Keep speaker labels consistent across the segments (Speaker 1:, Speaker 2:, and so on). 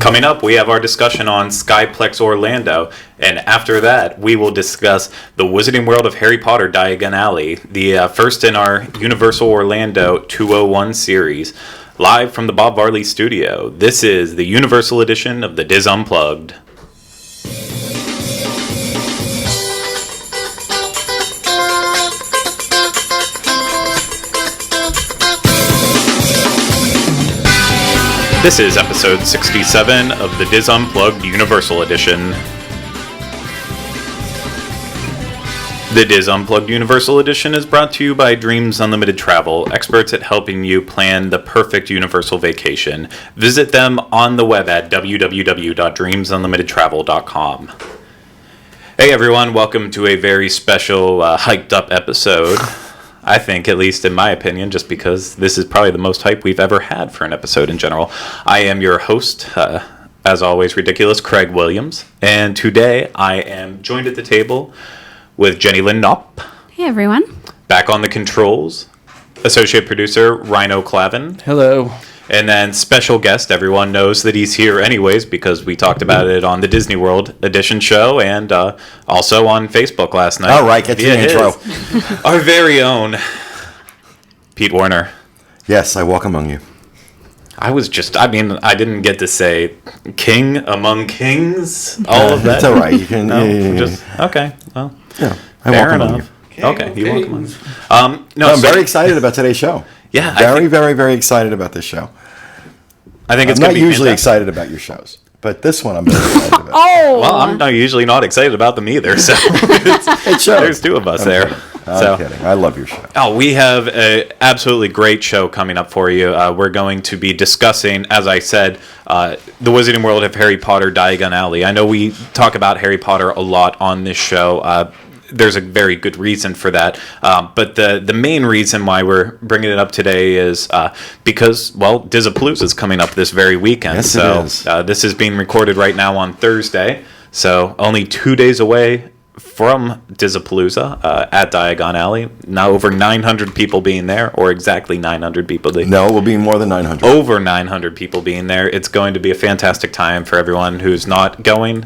Speaker 1: Coming up, we have our discussion on Skyplex Orlando, and after that, we will discuss the Wizarding World of Harry Potter Diagon Alley, the first in our Universal Orlando 201 series, live from the Bob Varley studio. This is the Universal edition of the Diz Unplugged. This is episode 67 of the Diz Unplugged Universal Edition. The Diz Unplugged Universal Edition is brought to you by Dreams Unlimited Travel, experts at helping you plan the perfect Universal vacation. Visit them on the web at www.dreamsunlimitedtravel.com. Hey everyone, welcome to a very special, hyped up episode. I think, at least in my opinion, just because this is probably the most hype we've ever had for an episode in general. I am your host, as always, ridiculous, Craig Williams. And today I am joined at the table with Jenny Lynn Knopp.
Speaker 2: Hey, everyone.
Speaker 1: Back on the controls, associate producer Rhino Clavin.
Speaker 3: Hello.
Speaker 1: And then special guest, everyone knows that he's here anyways because we talked about it on the Disney World Edition show and also on Facebook last night.
Speaker 3: All right, get to the intro.
Speaker 1: Our very own Pete Warner.
Speaker 3: Yes, I walk among you.
Speaker 1: I didn't get to say king among kings, all of that.
Speaker 3: That's all right. You can.
Speaker 1: Okay, well,
Speaker 3: yeah, I walk among you.
Speaker 1: Okay, you walk among you.
Speaker 3: I'm very excited about today's show.
Speaker 1: Yeah,
Speaker 3: very excited about this show.
Speaker 1: I think it's
Speaker 3: I'm not usually
Speaker 1: fantastic.
Speaker 3: excited about your shows, but this one I'm very excited about.
Speaker 1: Well, I'm usually not excited about them either. So
Speaker 3: it shows.
Speaker 1: There's two of us there.
Speaker 3: I'm kidding. I love your show.
Speaker 1: Oh, we have an absolutely great show coming up for you. We're going to be discussing, as I said, the Wizarding World of Harry Potter Diagon Alley. I know we talk about Harry Potter a lot on this show. There's a very good reason for that. But the main reason why we're bringing it up today is because, well, Dizapalooza is coming up this very weekend.
Speaker 3: Yes,
Speaker 1: so
Speaker 3: it is.
Speaker 1: This is being recorded right now on Thursday. So only 2 days away from Dizapalooza at Diagon Alley. Now over 900 people being there, or exactly 900 people.
Speaker 3: No, it will be more than 900.
Speaker 1: Over 900 people being there. It's going to be a fantastic time for everyone who's not going.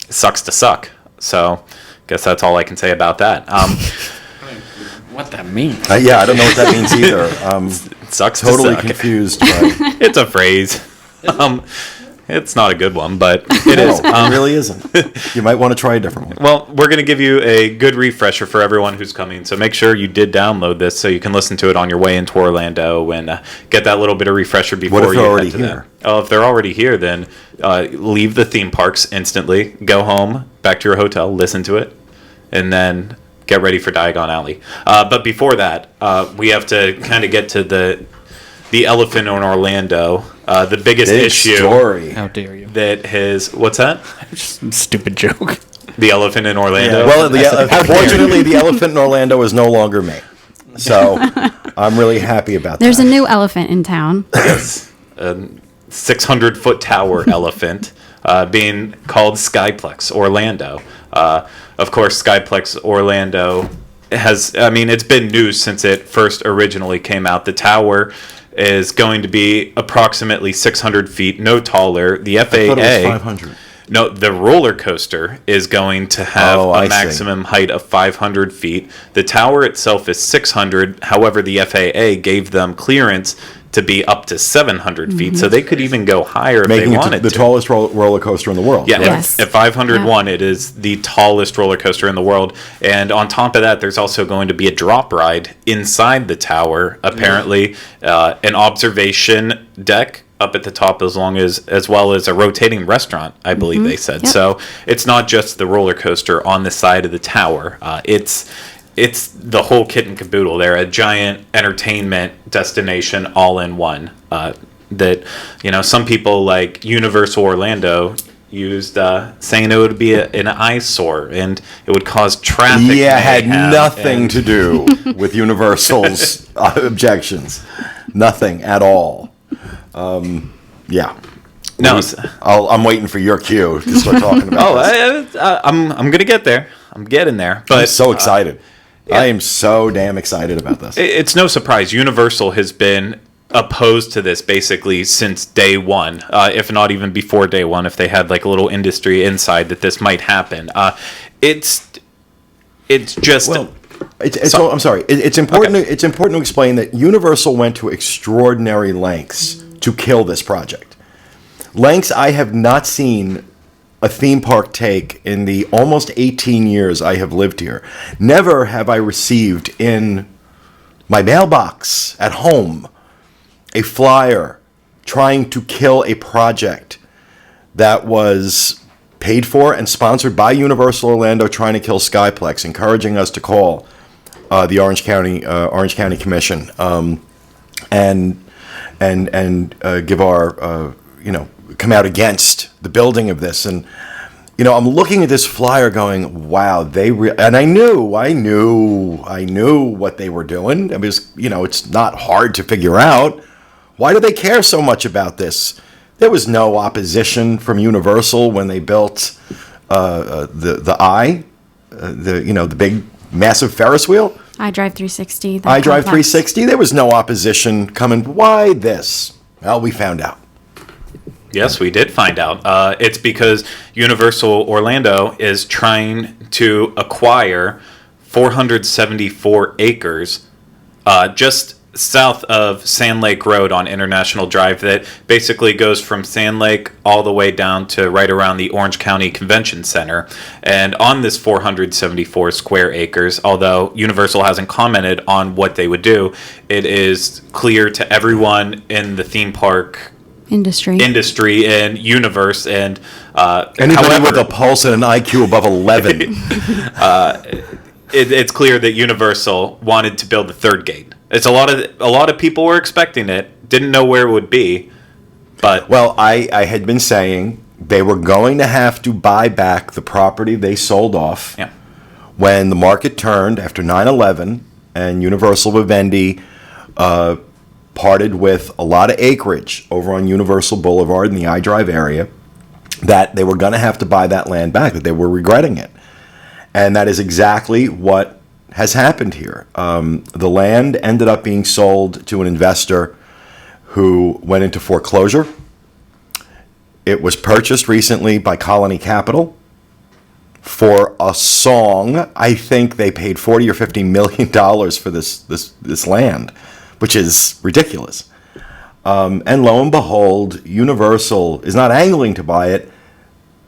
Speaker 1: Sucks to suck. So guess that's all I can say about that.
Speaker 4: What that means?
Speaker 3: Yeah, I don't know what that means either.
Speaker 1: It sucks
Speaker 3: totally
Speaker 1: to suck.
Speaker 3: Confused. But
Speaker 1: It's a phrase. It's not a good one, but it is.
Speaker 3: It really isn't. You might want to try a different one.
Speaker 1: Well, we're going to give you a good refresher for everyone who's coming, so make sure you did download this so you can listen to it on your way into Orlando and get that little bit of refresher before
Speaker 3: What if
Speaker 1: you
Speaker 3: they're
Speaker 1: head
Speaker 3: already
Speaker 1: to
Speaker 3: here?
Speaker 1: that. Oh, if they're already here, then leave the theme parks instantly, go home, back to your hotel, listen to it, and then get ready for Diagon Alley. But before that, we have to kind of get to the elephant in Orlando, the biggest
Speaker 3: Big
Speaker 1: issue.
Speaker 3: story.
Speaker 4: How dare you?
Speaker 1: That has, what's that?
Speaker 4: Just a stupid joke.
Speaker 1: The elephant in Orlando?
Speaker 3: Yeah. Well, unfortunately, the elephant in Orlando is no longer me. So I'm really happy about
Speaker 2: There's
Speaker 3: that.
Speaker 2: a new elephant in town.
Speaker 1: Yes. A 600-foot tower elephant being called Skyplex Orlando. Of course, Skyplex Orlando it's been news since it first originally came out. The tower is going to be approximately 600 feet, no taller. The FAA...
Speaker 3: I thought it was 500.
Speaker 1: No, the roller coaster is going to have a maximum height of 500 feet. The tower itself is 600. However, the FAA gave them clearance to be up to 700 feet, so they could even go higher if they wanted to.
Speaker 3: The tallest roller coaster in the world.
Speaker 1: Yeah,
Speaker 2: Yes.
Speaker 1: at 501, it is the tallest roller coaster in the world. And on top of that, there's also going to be a drop ride inside the tower, apparently, an observation deck up at the top as well as a rotating restaurant, I believe they said.
Speaker 2: Yep.
Speaker 1: So it's not just the roller coaster on the side of the tower. It's the whole kit and caboodle. They're a giant entertainment destination all in one. That, some people like Universal Orlando used saying it would be an eyesore and it would cause traffic.
Speaker 3: Yeah, had nothing to do with Universal's objections. Nothing at all. Yeah.
Speaker 1: No,
Speaker 3: I'm waiting for your cue to start talking about this.
Speaker 1: I'm gonna get there. I'm getting there. But
Speaker 3: I'm so excited. I am so damn excited about this.
Speaker 1: It's no surprise. Universal has been opposed to this basically since day one, if not even before day one, if they had like a little industry inside that this might happen. It's just...
Speaker 3: Well, I'm sorry. It's important.
Speaker 1: Okay.
Speaker 3: It's important to explain that Universal went to extraordinary lengths to kill this project. Lengths I have not seen a theme park take in the almost 18 years I have lived here. Never have I received in my mailbox at home a flyer trying to kill a project that was paid for and sponsored by Universal Orlando, trying to kill Skyplex, encouraging us to call the Orange County Commission and give our come out against the building of this. And I'm looking at this flyer going, wow, and I knew what they were doing. I mean, it's not hard to figure out. Why do they care so much about this? There was no opposition from Universal when they built the big massive Ferris wheel.
Speaker 2: iDrive 360. the
Speaker 3: iDrive
Speaker 2: complex.
Speaker 3: 360. There was no opposition coming. Why this? Well, we found out.
Speaker 1: Yes, we did find out. It's because Universal Orlando is trying to acquire 474 acres just south of Sand Lake Road on International Drive that basically goes from Sand Lake all the way down to right around the Orange County Convention Center. And on this 474 square acres, although Universal hasn't commented on what they would do, it is clear to everyone in the theme park industry and universe and
Speaker 3: Anybody with a pulse and an IQ above 11.
Speaker 1: it's clear that Universal wanted to build the third gate. It's a lot of people were expecting it, didn't know where it would be, but
Speaker 3: Well, I had been saying they were going to have to buy back the property they sold off
Speaker 1: yeah.
Speaker 3: when the market turned after 9/11 and Universal Vivendi parted with a lot of acreage over on Universal Boulevard in the iDrive area, that they were going to have to buy that land back, that they were regretting it. And that is exactly what has happened here. The land ended up being sold to an investor who went into foreclosure. It was purchased recently by Colony Capital for a song. I think they paid $40 or $50 million for this land, which is ridiculous. And lo and behold, Universal is not angling to buy it.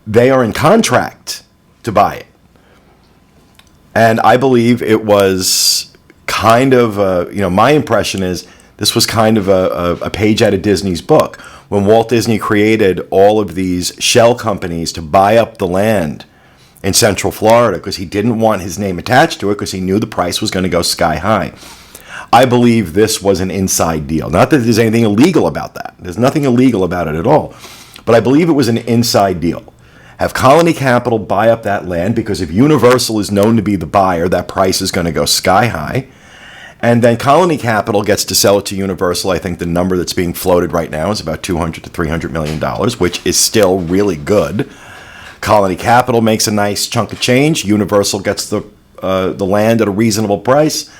Speaker 3: They are in contract to buy it. And I believe it was kind of, my impression is this was kind of a page out of Disney's book. When Walt Disney created all of these shell companies to buy up the land in Central Florida because he didn't want his name attached to it because he knew the price was going to go sky high. I believe this was an inside deal. Not that there's anything illegal about that. There's nothing illegal about it at all. But I believe it was an inside deal. Have Colony Capital buy up that land, because if Universal is known to be the buyer, that price is going to go sky high. And then Colony Capital gets to sell it to Universal. I think the number that's being floated right now is about $200 to $300 million, which is still really good. Colony Capital makes a nice chunk of change. Universal gets the land at a reasonable price.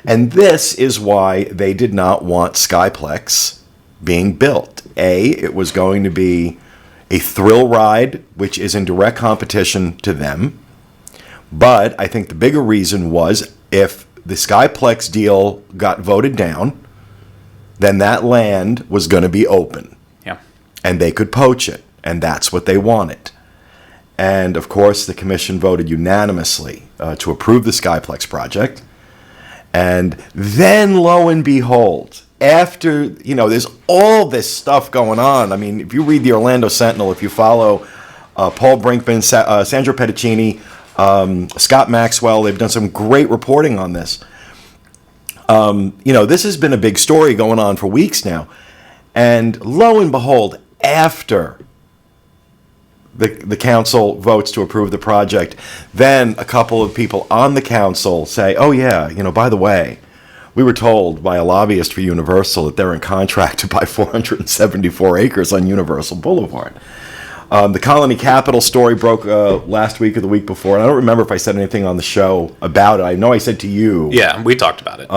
Speaker 3: And this is why they did not want Skyplex being built. It was going to be a thrill ride, which is in direct competition to them. But I think the bigger reason was if the Skyplex deal got voted down, then that land was going to be open.
Speaker 1: Yeah.
Speaker 3: And they could poach it. And that's what they wanted. And, of course, the commission voted unanimously to approve the Skyplex project. And then, lo and behold, after, there's all this stuff going on. I mean, if you read the Orlando Sentinel, if you follow Paul Brinkman, Sandra Petticini, Scott Maxwell, they've done some great reporting on this. This has been a big story going on for weeks now. And lo and behold, after the council votes to approve the project, then a couple of people on the council say, oh yeah, by the way, we were told by a lobbyist for Universal that they're in contract to buy 474 acres on Universal Boulevard. The Colony Capital story broke last week or the week before, and I don't remember if I said anything on the show about it. I know I said to you
Speaker 1: Yeah, we talked about it.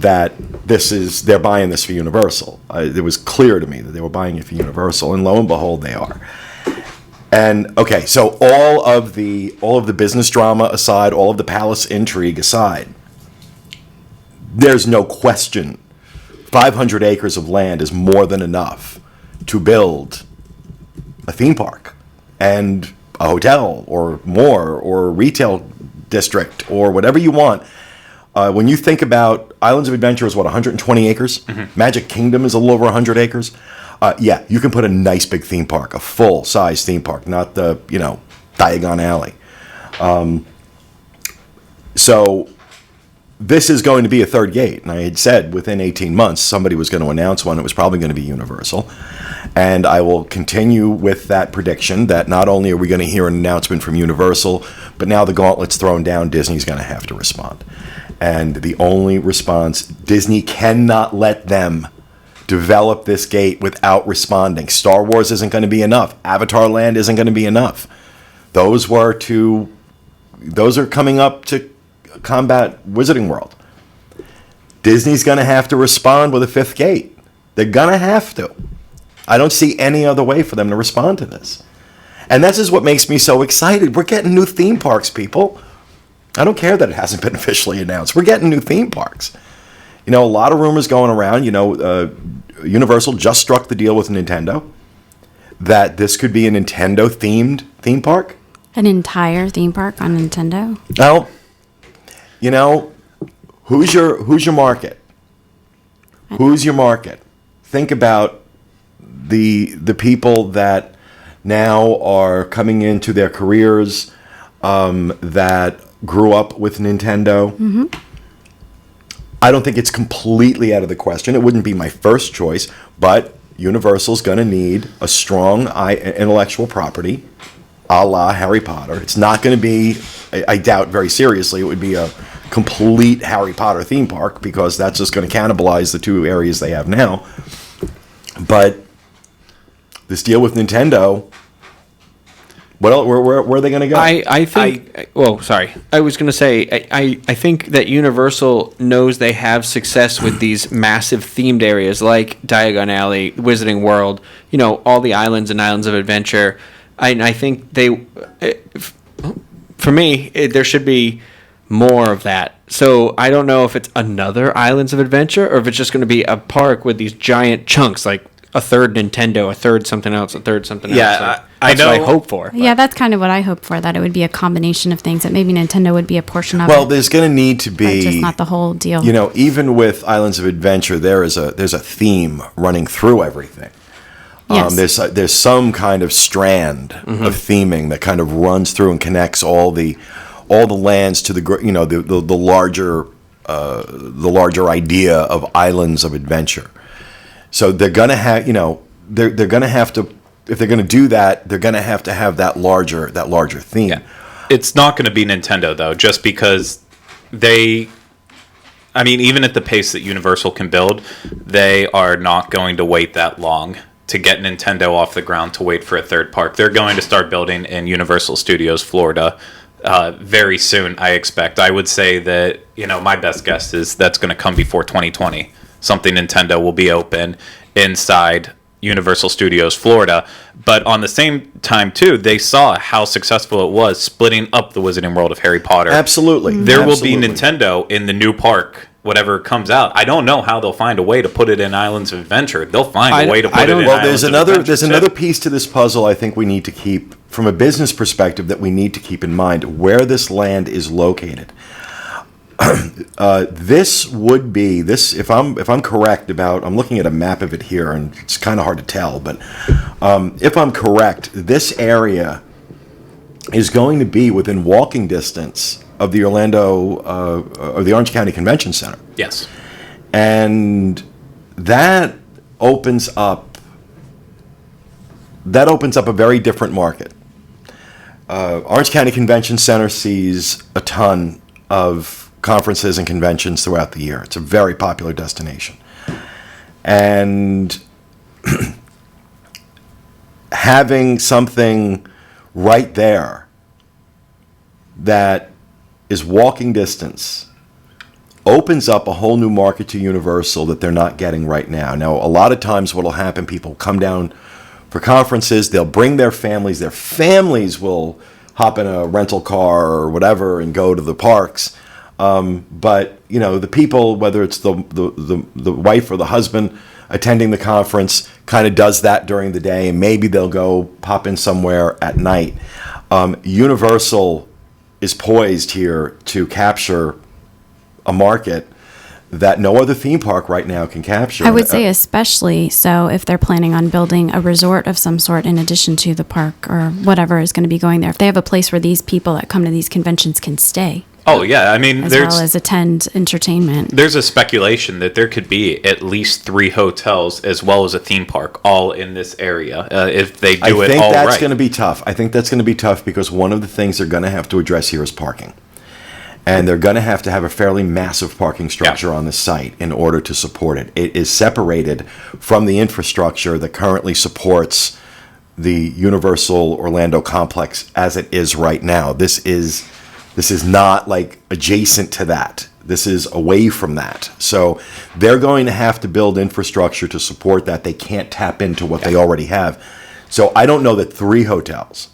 Speaker 3: that they're buying this for Universal. It was clear to me that they were buying it for Universal, and lo and behold, they are. And okay, so all of the business drama aside, all of the palace intrigue aside, there's no question 500 acres of land is more than enough to build a theme park and a hotel or more or a retail district or whatever you want. When you think about Islands of Adventure is 120 acres? Mm-hmm. Magic Kingdom is a little over 100 acres. Yeah, you can put a nice big theme park, a full-size theme park, not the, Diagon Alley. So this is going to be a third gate. And I had said within 18 months somebody was going to announce one. It was probably going to be Universal. And I will continue with that prediction that not only are we going to hear an announcement from Universal, but now the gauntlet's thrown down, Disney's going to have to respond. And the only response, Disney cannot let them develop this gate without responding. Star Wars isn't going to be enough. Avatar Land isn't going to be enough. Those are coming up to combat Wizarding World. Disney's going to have to respond with a fifth gate. They're going to have to. I don't see any other way for them to respond to this. And this is what makes me so excited. We're getting new theme parks, people. I don't care that it hasn't been officially announced. We're getting new theme parks. A lot of rumors going around. Universal just struck the deal with Nintendo that this could be a Nintendo-themed theme park.
Speaker 2: An entire theme park on Nintendo?
Speaker 3: Well, who's your market? Who's your market? Think about the people that now are coming into their careers that grew up with Nintendo. Mm-hmm. I don't think it's completely out of the question. It wouldn't be my first choice, but Universal's going to need a strong intellectual property, a la Harry Potter. It's not going to be, I doubt very seriously, it would be a complete Harry Potter theme park because that's just going to cannibalize the two areas they have now. But this deal with Nintendo, where are they going to go?
Speaker 4: I think. Sorry. I was going to say. I think that Universal knows they have success with these massive themed areas like Diagon Alley, Wizarding World. All the islands and Islands of Adventure. I think they. For me, there should be more of that. So I don't know if it's another Islands of Adventure or if it's just going to be a park with these giant chunks like a third Nintendo, a third something else, a third something else.
Speaker 1: Yeah,
Speaker 4: I know. That's what I hope for.
Speaker 2: Yeah, that's kind of what I hope for, that it would be a combination of things, that maybe Nintendo would be a portion of it.
Speaker 3: Well, there's going to need to be...
Speaker 2: just not the whole deal.
Speaker 3: Even with Islands of Adventure, there's a theme running through everything.
Speaker 2: Yes.
Speaker 3: There's some kind of strand of theming that kind of runs through and connects all the lands to the larger idea of Islands of Adventure. So they're gonna have they're gonna have to, if they're gonna do that, they're gonna have to have that larger theme.
Speaker 1: Yeah. It's not going to be Nintendo though, just because even at the pace that Universal can build, they are not going to wait that long to get Nintendo off the ground to wait for a third park. They're going to start building in Universal Studios Florida very soon, I expect. I would say that, my best guess is that's going to come before 2020. Something Nintendo will be open inside Universal Studios Florida. But on the same time, too, they saw how successful it was splitting up the Wizarding World of Harry Potter.
Speaker 3: Absolutely.
Speaker 1: There will be Nintendo in the new park, whatever comes out. I don't know how they'll find a way to put it in Islands of Adventure. They'll find a way to put it in Islands of Adventure.
Speaker 3: There's another piece to this puzzle I think we need to keep, from a business perspective, that we need to keep in mind, where this land is located. This would be if I'm correct about, I'm looking at a map of it here and it's kind of hard to tell, but if I'm correct, this area is going to be within walking distance of the or the Orange County Convention Center.
Speaker 1: Yes.
Speaker 3: And that opens up a very different market. Orange County Convention Center sees a ton of conferences and conventions throughout the year. It's a very popular destination. And having something right there that is walking distance opens up a whole new market to Universal that they're not getting right now. Now, a lot of times what will happen, people come down for conferences, they'll bring their families will hop in a rental car or whatever and go to the parks. But, you know, the people, whether it's the wife or the husband attending the conference, kind of does that during the day, and maybe they'll go pop in somewhere at night. Universal is poised here to capture a market that no other theme park right now can capture.
Speaker 2: I would say especially so if they're planning on building a resort of some sort in addition to the park or whatever is going to be going there. If they have a place where these people that come to these conventions can stay.
Speaker 1: Oh, yeah. I mean,
Speaker 2: as well as attend entertainment.
Speaker 1: There's a speculation that there could be at least 3 hotels as well as a theme park all in this area if they do it all right.
Speaker 3: I think that's going to be tough. I think that's going to be tough because one of the things they're going to have to address here is parking. And they're going to have a fairly massive parking structure on the site in order to support it. It is separated from the infrastructure that currently supports the Universal Orlando complex as it is right now. This is not like adjacent to that. This is away from that. So they're going to have to build infrastructure to support that. They can't tap into what they already have. So I don't know that 3 hotels.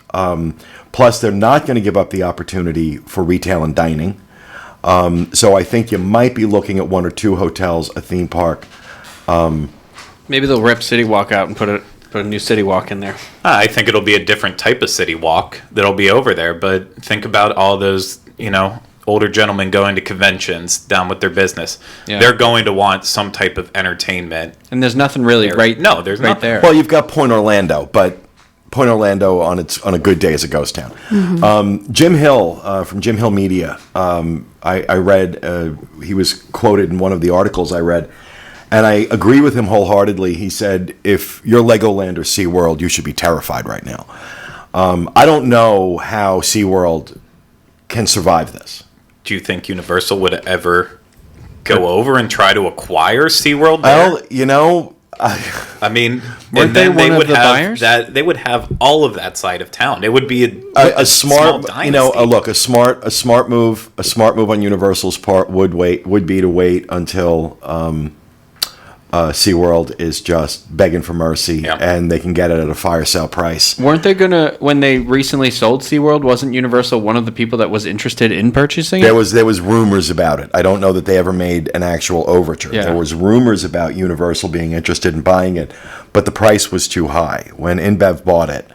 Speaker 3: Plus, they're not going to give up the opportunity for retail and dining. So I think you might be looking at 1 or 2 hotels, a theme park.
Speaker 4: Maybe they'll rip City Walk out and put a new City Walk in there.
Speaker 1: I think it'll be a different type of City Walk that'll be over there. But think about all those, older gentlemen going to conventions down with their business. Yeah. They're going to want some type of entertainment.
Speaker 4: And there's nothing really there's
Speaker 1: right
Speaker 4: nothing
Speaker 1: there.
Speaker 3: Well, you've got Point Orlando, but Point Orlando on a good day is a ghost town. Mm-hmm. Jim Hill from Jim Hill Media, I read, he was quoted in one of the articles I read, and I agree with him wholeheartedly. He said, if you're Legoland or SeaWorld, you should be terrified right now. I don't know how SeaWorld can survive this.
Speaker 1: Do you think Universal would ever go over and try to acquire SeaWorld there?
Speaker 3: Well,
Speaker 1: I mean,
Speaker 4: weren't they one of the buyers?
Speaker 1: They would have all of that side of town. It would be a
Speaker 3: smart,
Speaker 1: dynasty.
Speaker 3: a smart move on Universal's part would be to wait until SeaWorld is just begging for mercy and they can get it at a fire sale price.
Speaker 4: Weren't they gonna, when they recently sold SeaWorld, wasn't Universal one of the people that was interested in purchasing it?
Speaker 3: There was rumors about it. I don't know that they ever made an actual overture. Yeah. There was rumors about Universal being interested in buying it, but the price was too high. When InBev bought it,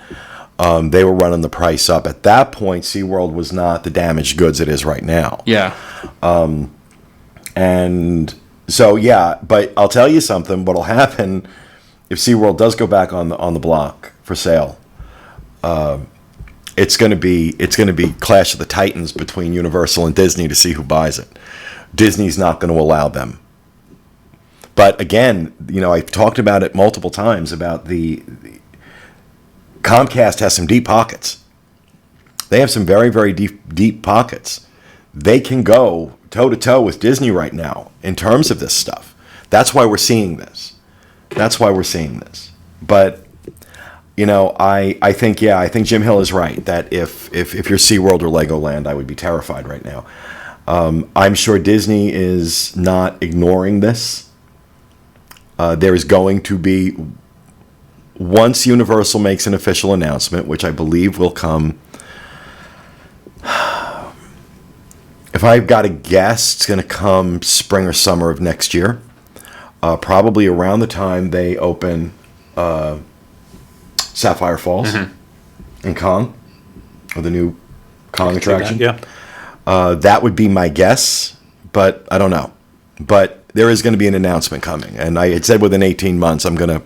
Speaker 3: they were running the price up. At that point, SeaWorld was not the damaged goods it is right now.
Speaker 4: Yeah.
Speaker 3: And so, but I'll tell you something. What'll happen if SeaWorld does go back on the block for sale? It's going to be Clash of the Titans between Universal and Disney to see who buys it. Disney's not going to allow them. But again, I've talked about it multiple times about the Comcast has some deep pockets. They have some very, very deep pockets. They can go toe-to-toe with Disney right now in terms of this stuff. That's why we're seeing this. But, I think Jim Hill is right, that if you're SeaWorld or Legoland, I would be terrified right now. I'm sure Disney is not ignoring this. There is going to be, once Universal makes an official announcement, which I believe will come, if I've got to guess, it's going to come spring or summer of next year. Probably around the time they open Sapphire Falls in Kong, or the new Kong attraction. That would be my guess, but I don't know. But there is going to be an announcement coming, and I had said within 18 months. I'm going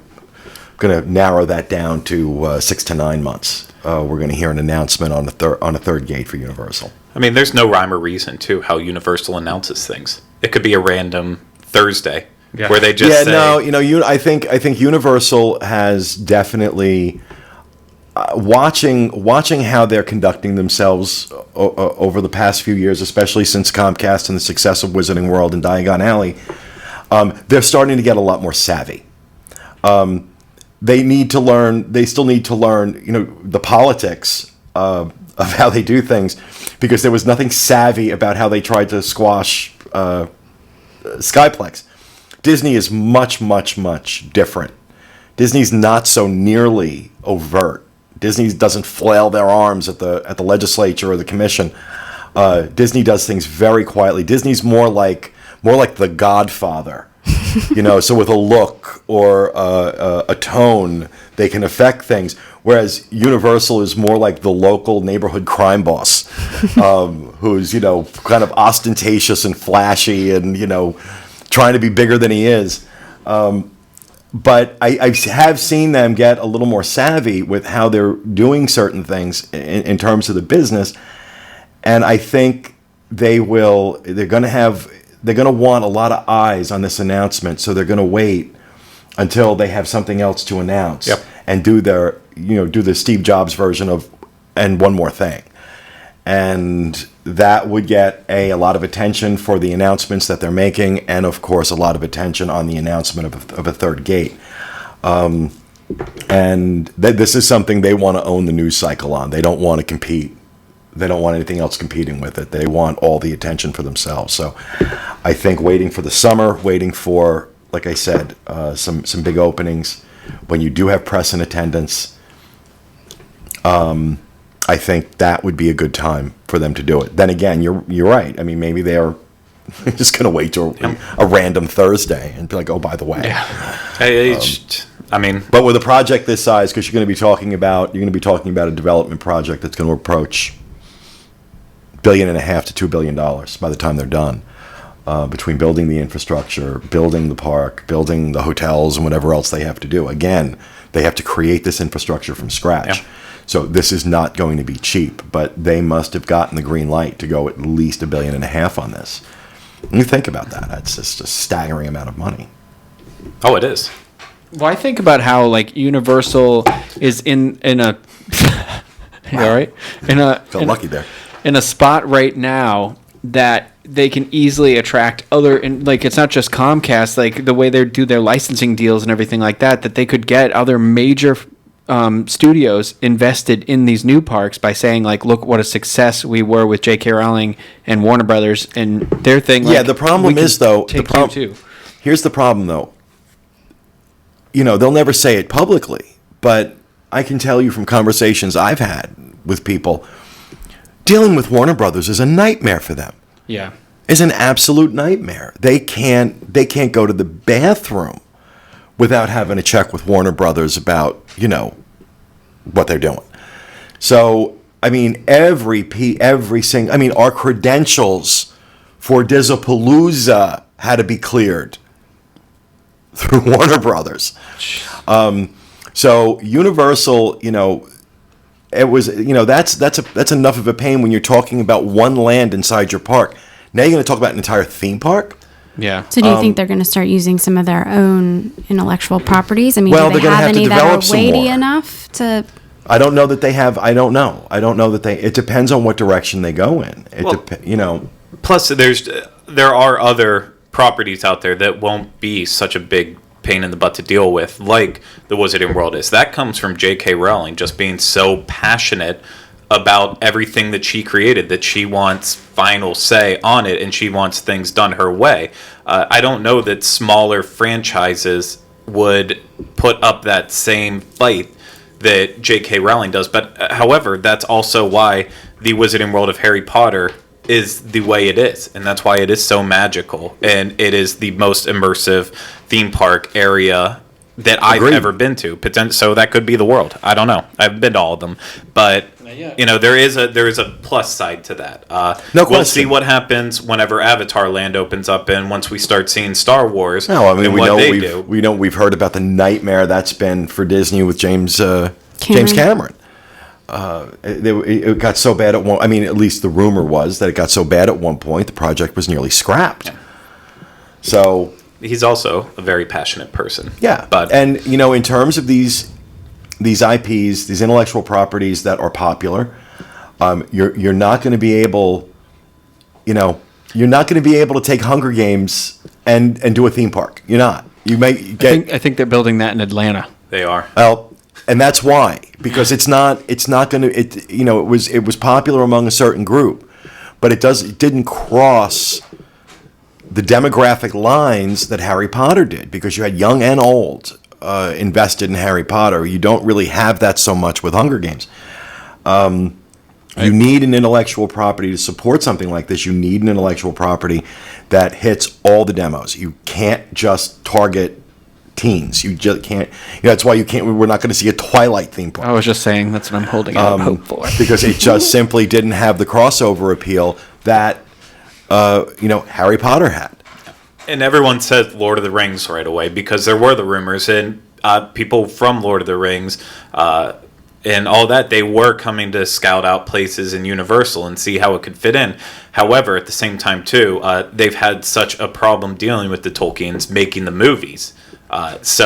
Speaker 3: to narrow that down to 6 to 9 months. We're going to hear an announcement on a third gate for Universal.
Speaker 1: I mean, there's no rhyme or reason to how Universal announces things. It could be a random Thursday where they just say...
Speaker 3: I think Universal has definitely... watching how they're conducting themselves over the past few years, especially since Comcast and the success of Wizarding World and Diagon Alley, they're starting to get a lot more savvy. they need to learn. They still need to learn, the politics of how they do things, because there was nothing savvy about how they tried to squash Skyplex. Disney is much, much, much different. Disney's not so nearly overt. Disney doesn't flail their arms at the legislature or the commission. Disney does things very quietly. Disney's more like The Godfather, so with a look or a tone, they can affect things. Whereas Universal is more like the local neighborhood crime boss, who's kind of ostentatious and flashy and trying to be bigger than he is. But I have seen them get a little more savvy with how they're doing certain things in terms of the business, and I think they're going to want a lot of eyes on this announcement, so they're going to wait until they have something else to announce.
Speaker 1: Yep.
Speaker 3: And do the Steve Jobs version of "and one more thing," and that would get a lot of attention for the announcements that they're making, and of course a lot of attention on the announcement of a third gate. And this is something they want to own the news cycle on. They don't want to compete. They don't want anything else competing with it. They want all the attention for themselves. So I think waiting for the summer, waiting for, like I said, some big openings, when you do have press in attendance, I think that would be a good time for them to do it. Then again, you're right. I mean, maybe they're just going to wait till a random Thursday and be like, oh, by the way.
Speaker 1: Yeah.
Speaker 3: But with a project this size, because you're going to be talking about a development project that's going to approach $1.5 billion to $2 billion by the time they're done. Between building the infrastructure, building the park, building the hotels, and whatever else they have to do. Again, they have to create this infrastructure from scratch.
Speaker 1: Yeah.
Speaker 3: So this is not going to be cheap, but they must have gotten the green light to go at least $1.5 billion on this. When you think about that, that's just a staggering amount of money.
Speaker 1: Oh, it is.
Speaker 4: Well, I think about how Universal is in a you all right?
Speaker 3: Felt lucky there.
Speaker 4: In a spot right now that they can easily attract other, and it's not just Comcast, the way they do their licensing deals and everything like that they could get other major studios invested in these new parks by saying look what a success we were with J.K. Rowling and Warner Brothers and their thing.
Speaker 3: Yeah, the problem is though,
Speaker 4: too.
Speaker 3: Here's the problem though. They'll never say it publicly, but I can tell you from conversations I've had with people, dealing with Warner Brothers is a nightmare for them.
Speaker 4: Yeah.
Speaker 3: Is an absolute nightmare. They can't go to the bathroom without having to check with Warner Brothers about, what they're doing. So, I mean, our credentials for Disapalooza had to be cleared through Warner Brothers. So Universal, it was, that's enough of a pain when you're talking about one land inside your park. Now you're going to talk about an entire theme park?
Speaker 4: Yeah.
Speaker 2: So do you think they're going to start using some of their own intellectual properties? I mean,
Speaker 3: Well,
Speaker 2: do they
Speaker 3: they're gonna
Speaker 2: have
Speaker 3: have to
Speaker 2: any that
Speaker 3: develop
Speaker 2: are
Speaker 3: some
Speaker 2: weighty
Speaker 3: more.
Speaker 2: enough to?
Speaker 3: I don't know that they have. I don't know that they. It depends on what direction they go in.
Speaker 1: Plus, there are other properties out there that won't be such a big pain in the butt to deal with, like the Wizarding World is. That comes from J.K. Rowling just being so passionate about everything that she created, that she wants final say on it and she wants things done her way. I don't know that smaller franchises would put up that same fight that J.K. Rowling does. But however, that's also why the Wizarding World of Harry Potter is the way it is, and that's why it is so magical, and it is the most immersive theme park area that I've ever been to. So that could be the world. I don't know. I've been to all of them, but there is a plus side to that.
Speaker 3: No
Speaker 1: we'll
Speaker 3: question.
Speaker 1: see what happens whenever Avatar Land opens up, and once we start seeing Star Wars.
Speaker 3: No, I mean
Speaker 1: we know
Speaker 3: we've heard about the nightmare that's been for Disney with James Cameron. It got so bad at one. I mean, at least the rumor was that it got so bad at one point the project was nearly scrapped.
Speaker 1: Yeah.
Speaker 3: So
Speaker 1: he's also a very passionate person.
Speaker 3: Yeah,
Speaker 1: but
Speaker 3: and in terms of these IPs, these intellectual properties that are popular, you're not going to be able, you're not going to be able to take Hunger Games and do a theme park. You're not. You may get.
Speaker 4: I think they're building that in Atlanta.
Speaker 1: They are.
Speaker 3: Well, and that's why, because it's not going to, it was popular among a certain group, but it didn't cross the demographic lines that Harry Potter did, because you had young and old invested in Harry Potter. You don't really have that so much with Hunger Games. You need an intellectual property to support something like this. You need an intellectual property that hits all the demos. You can't just target teens. You just can't. That's why you can't. We're not going to see a Twilight theme park.
Speaker 4: I was just saying that's what I'm holding out hope for.
Speaker 3: Because it just simply didn't have the crossover appeal that Harry Potter had.
Speaker 1: And everyone said Lord of the Rings right away, because there were the rumors, and people from Lord of the Rings and all that, they were coming to scout out places in Universal and see how it could fit in. However, at the same time, too, they've had such a problem dealing with the Tolkiens making the movies. That's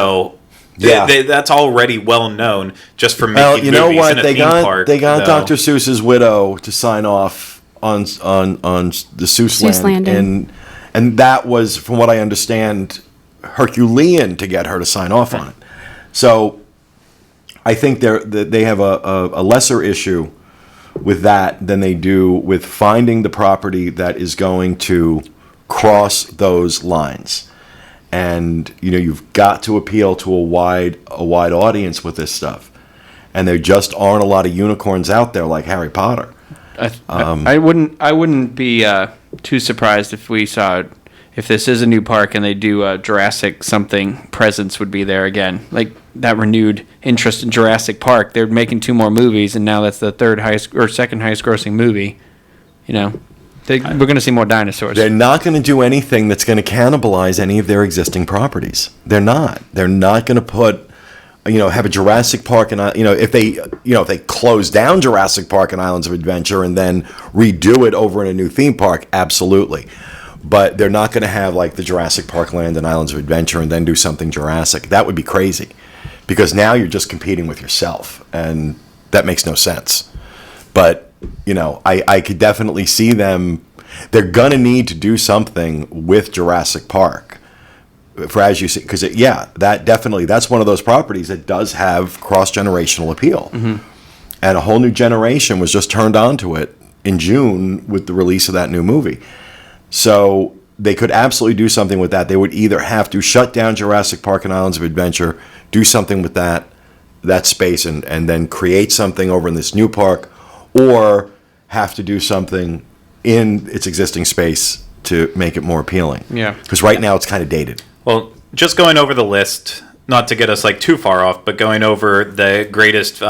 Speaker 1: already well known just for making movies in a theme park.
Speaker 3: They got Dr. Seuss's widow to sign off on the Seuss Land, and that was, from what I understand, Herculean to get her to sign off on it. So I think they have a lesser issue with that than they do with finding the property that is going to cross those lines. And you've got to appeal to a wide audience with this stuff, and there just aren't a lot of unicorns out there like Harry Potter.
Speaker 4: I wouldn't be too surprised if this is a new park and they do a Jurassic something presence would be there again, like that renewed interest in Jurassic Park. They're making 2 more movies, and now that's the second highest grossing movie. We're going to see more dinosaurs.
Speaker 3: They're not going to do anything that's going to cannibalize any of their existing properties. They're not. They're not going to put, have a Jurassic Park and if they close down Jurassic Park and Islands of Adventure and then redo it over in a new theme park, absolutely. But they're not going to have like the Jurassic Park Land and Islands of Adventure and then do something Jurassic. That would be crazy, because now you're just competing with yourself, and that makes no sense. But I could definitely see them. They're going to need to do something with Jurassic Park, for, as you see, because that's one of those properties that does have cross-generational appeal. Mm-hmm. And a whole new generation was just turned on to it in June with the release of that new movie. So they could absolutely do something with that. They would either have to shut down Jurassic Park and Islands of Adventure, do something with that space, and then create something over in this new park, or have to do something in its existing space to make it more appealing.
Speaker 4: Yeah.
Speaker 3: Because right now it's kind of dated.
Speaker 1: Well, just going over the list, not to get us too far off, but going over the greatest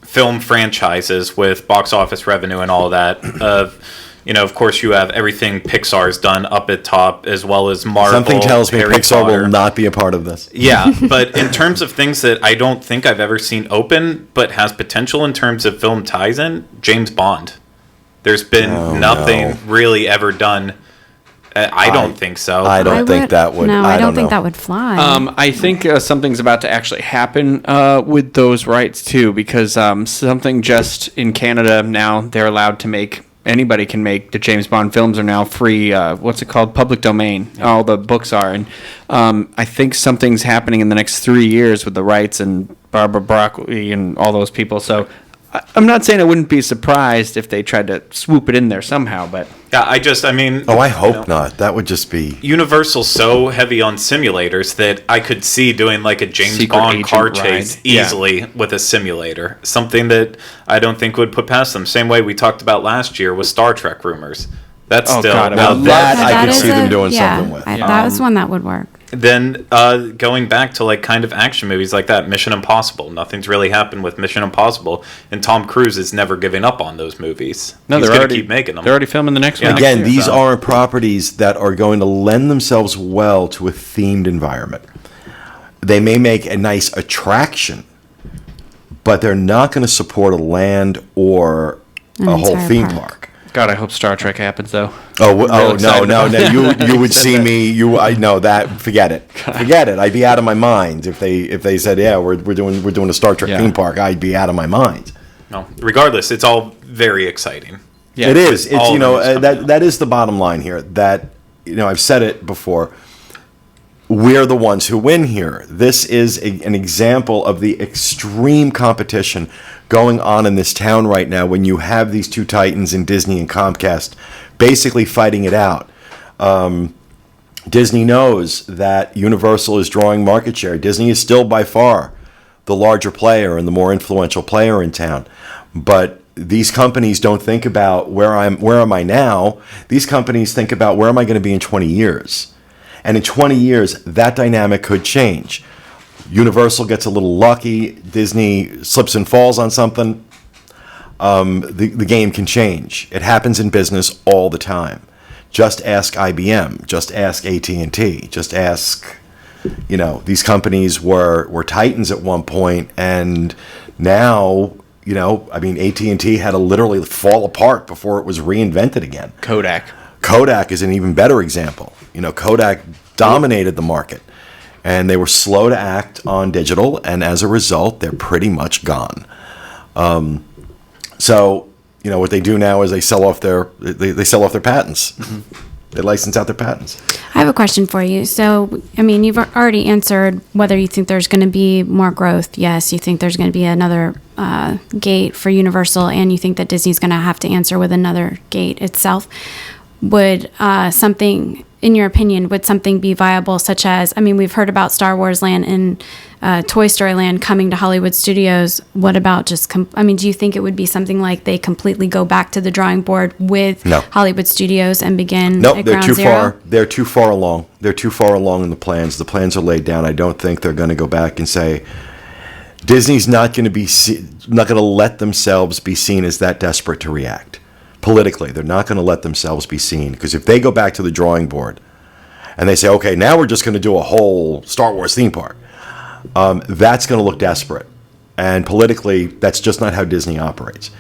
Speaker 1: film franchises with box office revenue and all that. Of course, you have everything Pixar's done up at top, as well as Marvel.
Speaker 3: Something tells me
Speaker 1: Harry
Speaker 3: Pixar
Speaker 1: Potter.
Speaker 3: will not be a part of this.
Speaker 1: Yeah, but in terms of things that I don't think I've ever seen open, but has potential in terms of film ties in, James Bond. There's been nothing really ever done. I don't think so.
Speaker 3: I don't think that would.
Speaker 2: No, I don't think that would fly.
Speaker 4: I think something's about to actually happen with those rights too, because something just in Canada now, they're allowed to make. Anybody can make the James Bond films are now free. What's it called? Public domain. All the books are, and I think something's happening in the next 3 years with the rights and Barbara Broccoli and all those people. So I'm not saying I wouldn't be surprised if they tried to swoop it in there somehow, but
Speaker 1: yeah, I
Speaker 3: hope not. That would just be
Speaker 1: Universal's so heavy on simulators that I could see doing like a James
Speaker 4: Secret
Speaker 1: Bond car
Speaker 4: agent
Speaker 1: chase
Speaker 4: ride.
Speaker 1: easily with a simulator. Something that I don't think would put past them. Same way we talked about last year with Star Trek rumors. That's still
Speaker 4: God,
Speaker 3: now that I could
Speaker 2: is
Speaker 3: see them doing something with.
Speaker 2: That was one that would work.
Speaker 1: Then going back to kind of action movies like that, Mission Impossible. Nothing's really happened with Mission Impossible, and Tom Cruise is never giving up on those movies.
Speaker 4: No,
Speaker 1: He's
Speaker 4: they're
Speaker 1: going to
Speaker 4: already
Speaker 1: keep making them.
Speaker 4: They're already filming the next one.
Speaker 3: Again,
Speaker 4: next year.
Speaker 3: these aren't properties that are going to lend themselves well to a themed environment. They may make a nice attraction, but they're not going to support a land or a whole
Speaker 2: entire
Speaker 3: theme
Speaker 2: park.
Speaker 3: park.
Speaker 4: God, I hope Star Trek happens though.
Speaker 3: No!
Speaker 4: excited about
Speaker 3: You would see me. I know that. Forget it. Forget it. I'd be out of my mind if they said, yeah, we're doing a Star Trek theme park. I'd be out of my mind.
Speaker 1: No, regardless, it's all very exciting.
Speaker 4: Yeah,
Speaker 3: it is. It's
Speaker 1: all of them is coming
Speaker 3: that is the bottom line here. That I've said it before. we're the ones who win here. This is an example of the extreme competition going on in this town right now when you have these two titans in Disney and Comcast basically fighting it out. Disney knows that Universal is drawing market share. Disney is still by far the larger player and the more influential player in town. But these companies don't think about where am I now? These companies think about where am I going to be in 20 years? And in 20 years, that dynamic could change. Universal gets a little lucky. Disney slips and falls on something. The game can change. It happens in business all the time. Just ask IBM. Just ask AT&T. Just ask, these companies were titans at one point, and now, AT&T had to literally fall apart before it was reinvented again. Kodak is an even better example. Kodak dominated the market, and they were slow to act on digital, and as a result, they're pretty much gone. So, what they do now is they sell off their patents. Mm-hmm. They license out their patents.
Speaker 2: I have a question for you. So, you've already answered whether you think there's going to be more growth. Yes, you think there's going to be another gate for Universal, and you think that Disney's going to have to answer with another gate itself. Would something, in your opinion, would something be viable, such as, we've heard about Star Wars Land and Toy Story Land coming to Hollywood Studios. What about just, do you think it would be something like they completely go back to the drawing board with Hollywood Studios and begin at ground zero?
Speaker 3: They're too far along. They're too far along in the plans. The plans are laid down. I don't think they're going to go back and say, Disney's not going to let themselves be seen as that desperate to react. Politically, they're not going to let themselves be seen, because if they go back to the drawing board and they say, okay, now we're just going to do a whole Star Wars theme park, that's going to look desperate. And politically, that's just not how Disney operates.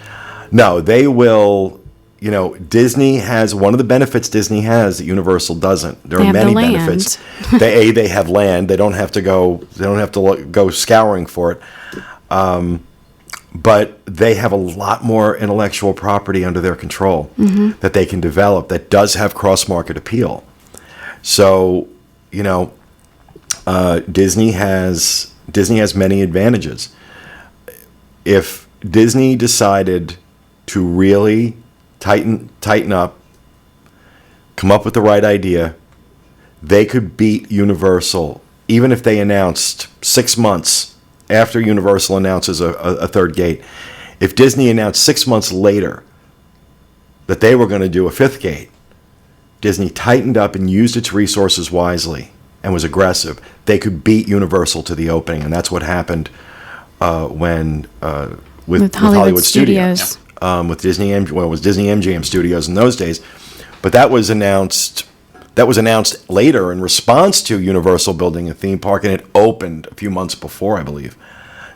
Speaker 3: No, they will, Disney has, one of the benefits Disney has that Universal doesn't. There are many benefits. They have land. They don't have to go scouring for it. But they have a lot more intellectual property under their control that they can develop that does have cross-market appeal. So, Disney has many advantages. If Disney decided to really tighten up, come up with the right idea, they could beat Universal, even if they announced 6 months after Universal announces a third gate. If Disney announced 6 months later that they were going to do a fifth gate, Disney tightened up and used its resources wisely and was aggressive, they could beat Universal to the opening. And that's what happened with Hollywood Studios. With Disney, it was Disney MGM Studios in those days. But that was announced later in response to Universal building a theme park, and it opened a few months before, I believe.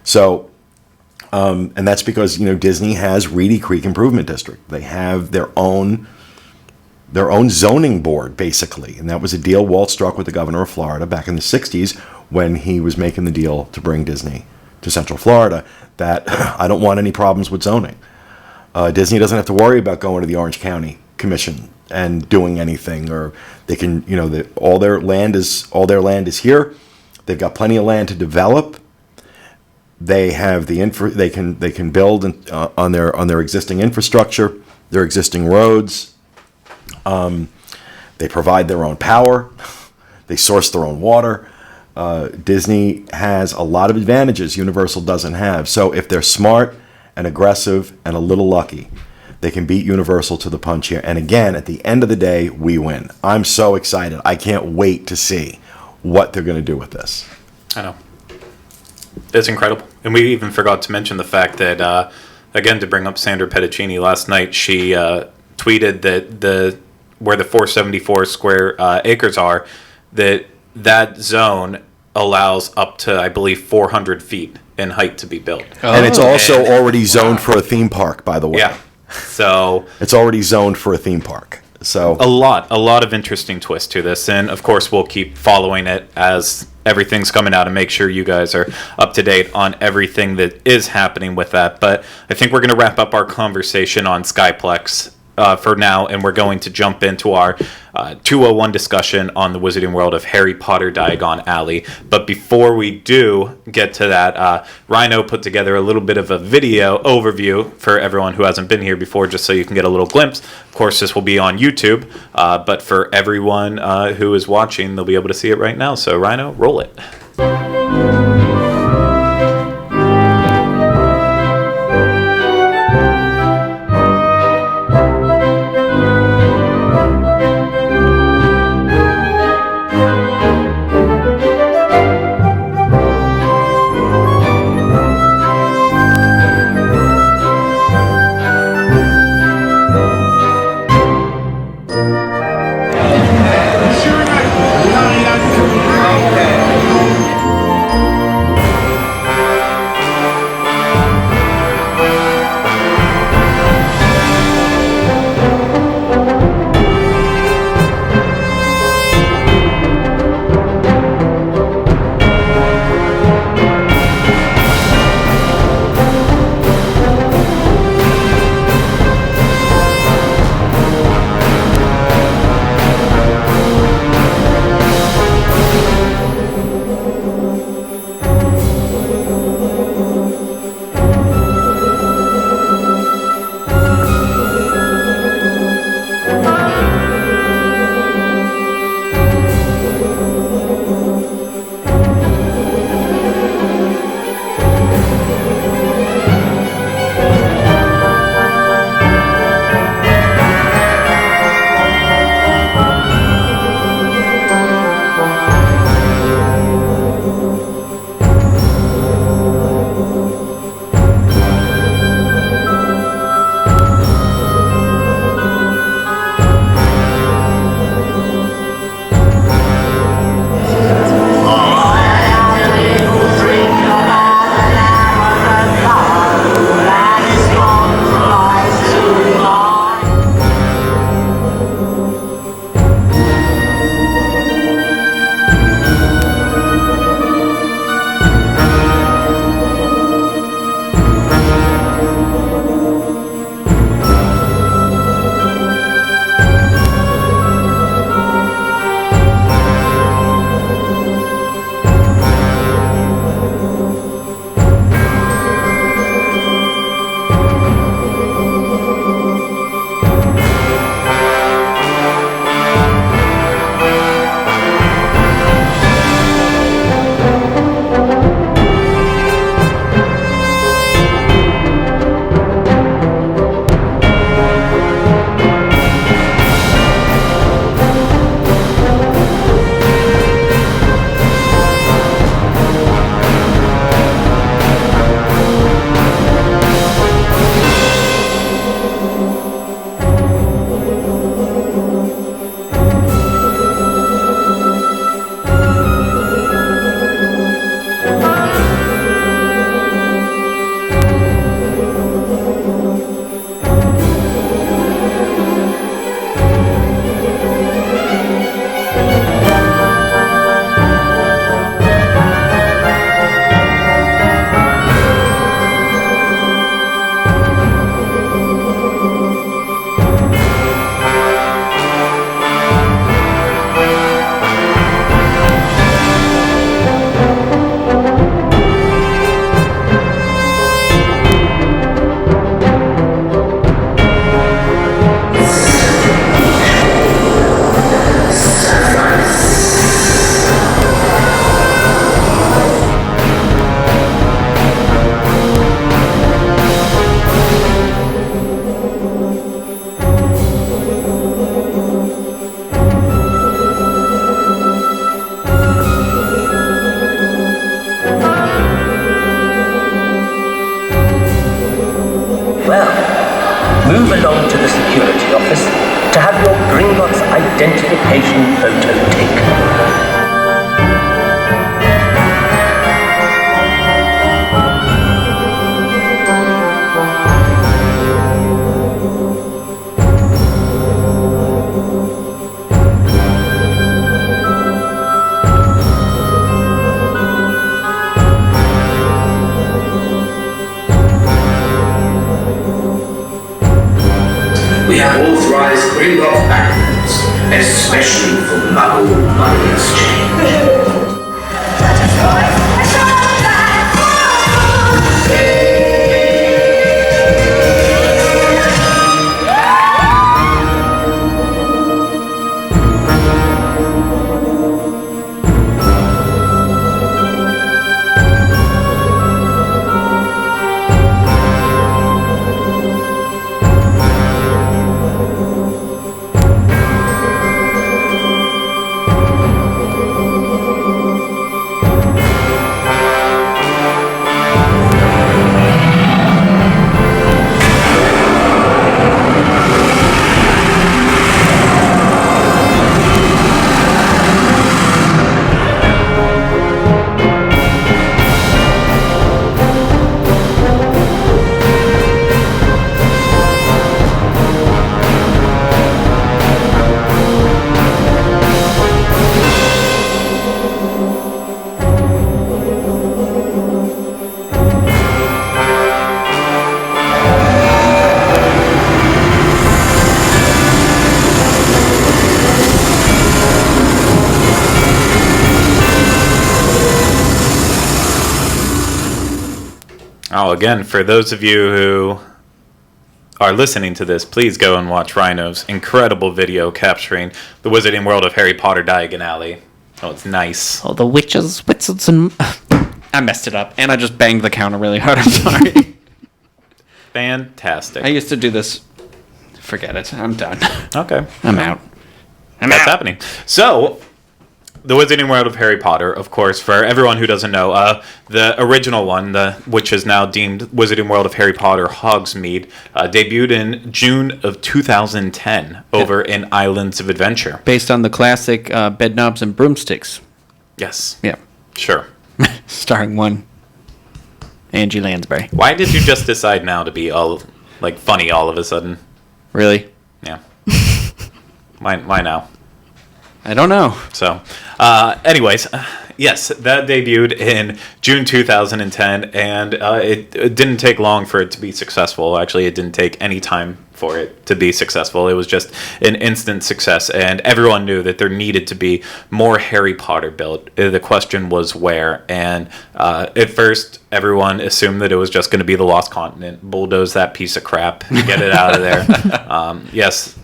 Speaker 3: So, and that's because Disney has Reedy Creek Improvement District. They have their own zoning board, basically, and that was a deal Walt struck with the governor of Florida back in the '60s when he was making the deal to bring Disney to Central Florida. That I don't want any problems with zoning. Disney doesn't have to worry about going to the Orange County Commission and doing anything, or they can, all their land is here. They've got plenty of land to develop. They have they can build on their existing infrastructure, their existing roads. They provide their own power. They source their own water. Disney has a lot of advantages Universal doesn't have. So if they're smart and aggressive and a little lucky, they can beat Universal to the punch here. And again, at the end of the day, we win. I'm so excited. I can't wait to see what they're going to do with this.
Speaker 1: I know. It's incredible. And we even forgot to mention the fact that, again, to bring up Sandra Petticini last night, she tweeted that where the 474 square acres are, that zone allows up to, I believe, 400 feet in height to be built.
Speaker 3: Oh. And it's also already zoned for a theme park, by the way.
Speaker 1: Yeah. So
Speaker 3: it's already zoned for a theme park. So
Speaker 1: a lot of interesting twists to this, and of course we'll keep following it as everything's coming out and make sure you guys are up to date on everything that is happening with that. But I think we're going to wrap up our conversation on Skyplex for now, and we're going to jump into our 201 discussion on the Wizarding World of Harry Potter Diagon Alley. But before we do get to that, Rhino put together a little bit of a video overview for everyone who hasn't been here before, just so you can get a little glimpse. Of course, this will be on YouTube, but for everyone who is watching, they'll be able to see it right now. So, Rhino, roll it.
Speaker 5: Move along to the security office to have your Gringotts identification photo taken. We have authorized Gringotts banknotes, especially for Muggle money exchange.
Speaker 1: Oh, again, for those of you who are listening to this, please go and watch Rhino's incredible video capturing the Wizarding World of Harry Potter Diagon Alley. Oh, it's nice.
Speaker 4: Oh, the witches, wizards, and... I messed it up, and I just banged the counter really hard. I'm sorry.
Speaker 1: Fantastic.
Speaker 4: I used to do this. Forget it. I'm done.
Speaker 1: Okay.
Speaker 4: I'm out.
Speaker 1: That's happening. So, the Wizarding World of Harry Potter, of course, for everyone who doesn't know, the original one, which is now deemed Wizarding World of Harry Potter Hogsmeade, debuted in June of 2010 over in Islands of Adventure.
Speaker 4: Based on the classic Bedknobs and Broomsticks.
Speaker 1: Yes.
Speaker 4: Yeah.
Speaker 1: Sure.
Speaker 4: Starring one Angie Lansbury.
Speaker 1: Why did you just decide now to be all, like, funny all of a sudden?
Speaker 4: Really?
Speaker 1: Yeah. Why now?
Speaker 4: I don't know.
Speaker 1: So, anyways, yes, that debuted in June 2010, and it didn't take long for it to be successful. Actually, it didn't take any time for it to be successful. It was just an instant success, and everyone knew that there needed to be more Harry Potter built. The question was where, and at first, everyone assumed that it was just going to be the Lost Continent. Bulldoze that piece of crap, get it out of there. Yes.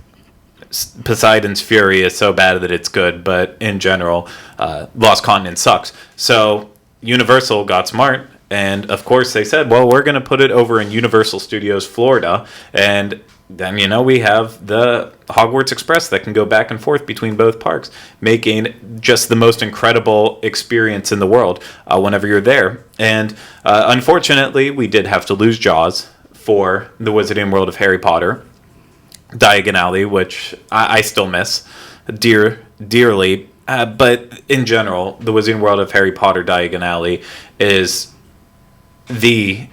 Speaker 1: Poseidon's Fury is so bad that it's good, but in general, Lost Continent sucks. So Universal got smart, and of course they said, well, we're going to put it over in Universal Studios Florida, and then, we have the Hogwarts Express that can go back and forth between both parks, making just the most incredible experience in the world whenever you're there. And unfortunately, we did have to lose Jaws for the Wizarding World of Harry Potter. Diagon Alley, which I still miss dearly. But in general, the Wizarding World of Harry Potter Diagon Alley is the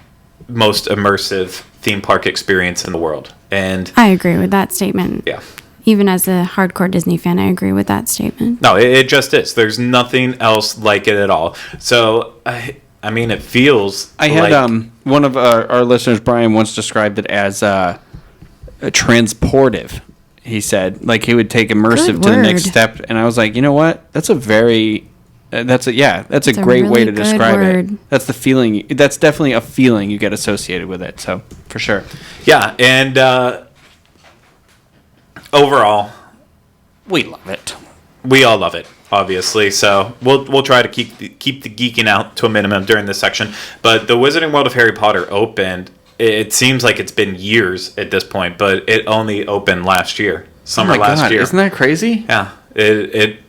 Speaker 1: most immersive theme park experience in the world. And
Speaker 2: I agree with that statement.
Speaker 1: Yeah.
Speaker 2: Even as a hardcore Disney fan, I agree with that statement.
Speaker 1: No, it just is. There's nothing else like it at all. So, I mean, it feels
Speaker 4: I had one of our listeners, Brian, once described it as... transportive, he said. Like, he would take immersive to the next step, and I was like, you know what? That's a very that's a great
Speaker 2: really
Speaker 4: way to
Speaker 2: good
Speaker 4: describe
Speaker 2: word.
Speaker 4: it. That's the feeling. That's definitely a feeling you get associated with it. So for sure.
Speaker 1: Yeah, and overall,
Speaker 4: We love it.
Speaker 1: we all love it, obviously. So we'll try to keep the geeking out to a minimum during this section. But the Wizarding World of Harry Potter opened. It seems like it's been years at this point, but it only opened last year, summer last year.
Speaker 4: Isn't that crazy?
Speaker 1: Yeah, it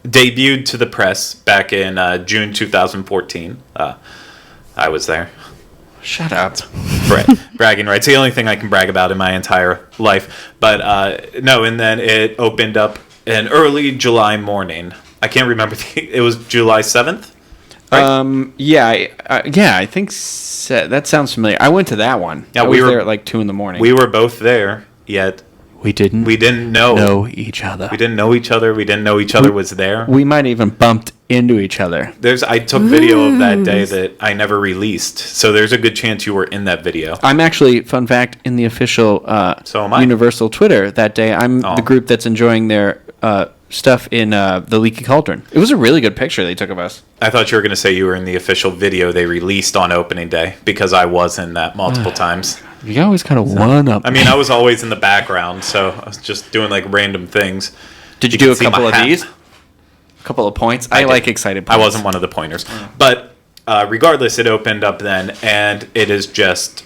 Speaker 1: debuted to the press back in June 2014. I was there.
Speaker 4: Shut up.
Speaker 1: Bragging rights. The only thing I can brag about in my entire life. But no, and then it opened up an early July morning. I can't remember. It was July 7th? Right?
Speaker 4: I think that sounds familiar. I went to that one.
Speaker 1: Yeah,
Speaker 4: I was there at like 2 a.m.
Speaker 1: We were both there, yet
Speaker 4: We didn't know each other.
Speaker 1: We didn't know each other. We didn't know each other was there.
Speaker 4: We might even bumped into each other.
Speaker 1: I took video of that day that I never released, so there's a good chance you were in that video.
Speaker 4: I'm actually, fun fact, in the official
Speaker 1: So am I.
Speaker 4: Universal Twitter that day. I'm the group that's enjoying their stuff in the Leaky Cauldron. It was a really good picture they took of us.
Speaker 1: I thought you were going to say you were in the official video they released on opening day, because I was in that multiple times.
Speaker 4: You always kind of one up.
Speaker 1: I mean, I was always in the background, so I was just doing like random things.
Speaker 4: Did you do a
Speaker 1: can see
Speaker 4: couple
Speaker 1: my
Speaker 4: of
Speaker 1: hat.
Speaker 4: these? A couple of points? I
Speaker 1: did.
Speaker 4: like excited
Speaker 1: I
Speaker 4: points.
Speaker 1: wasn't one of the pointers. But regardless, it opened up then, and it is just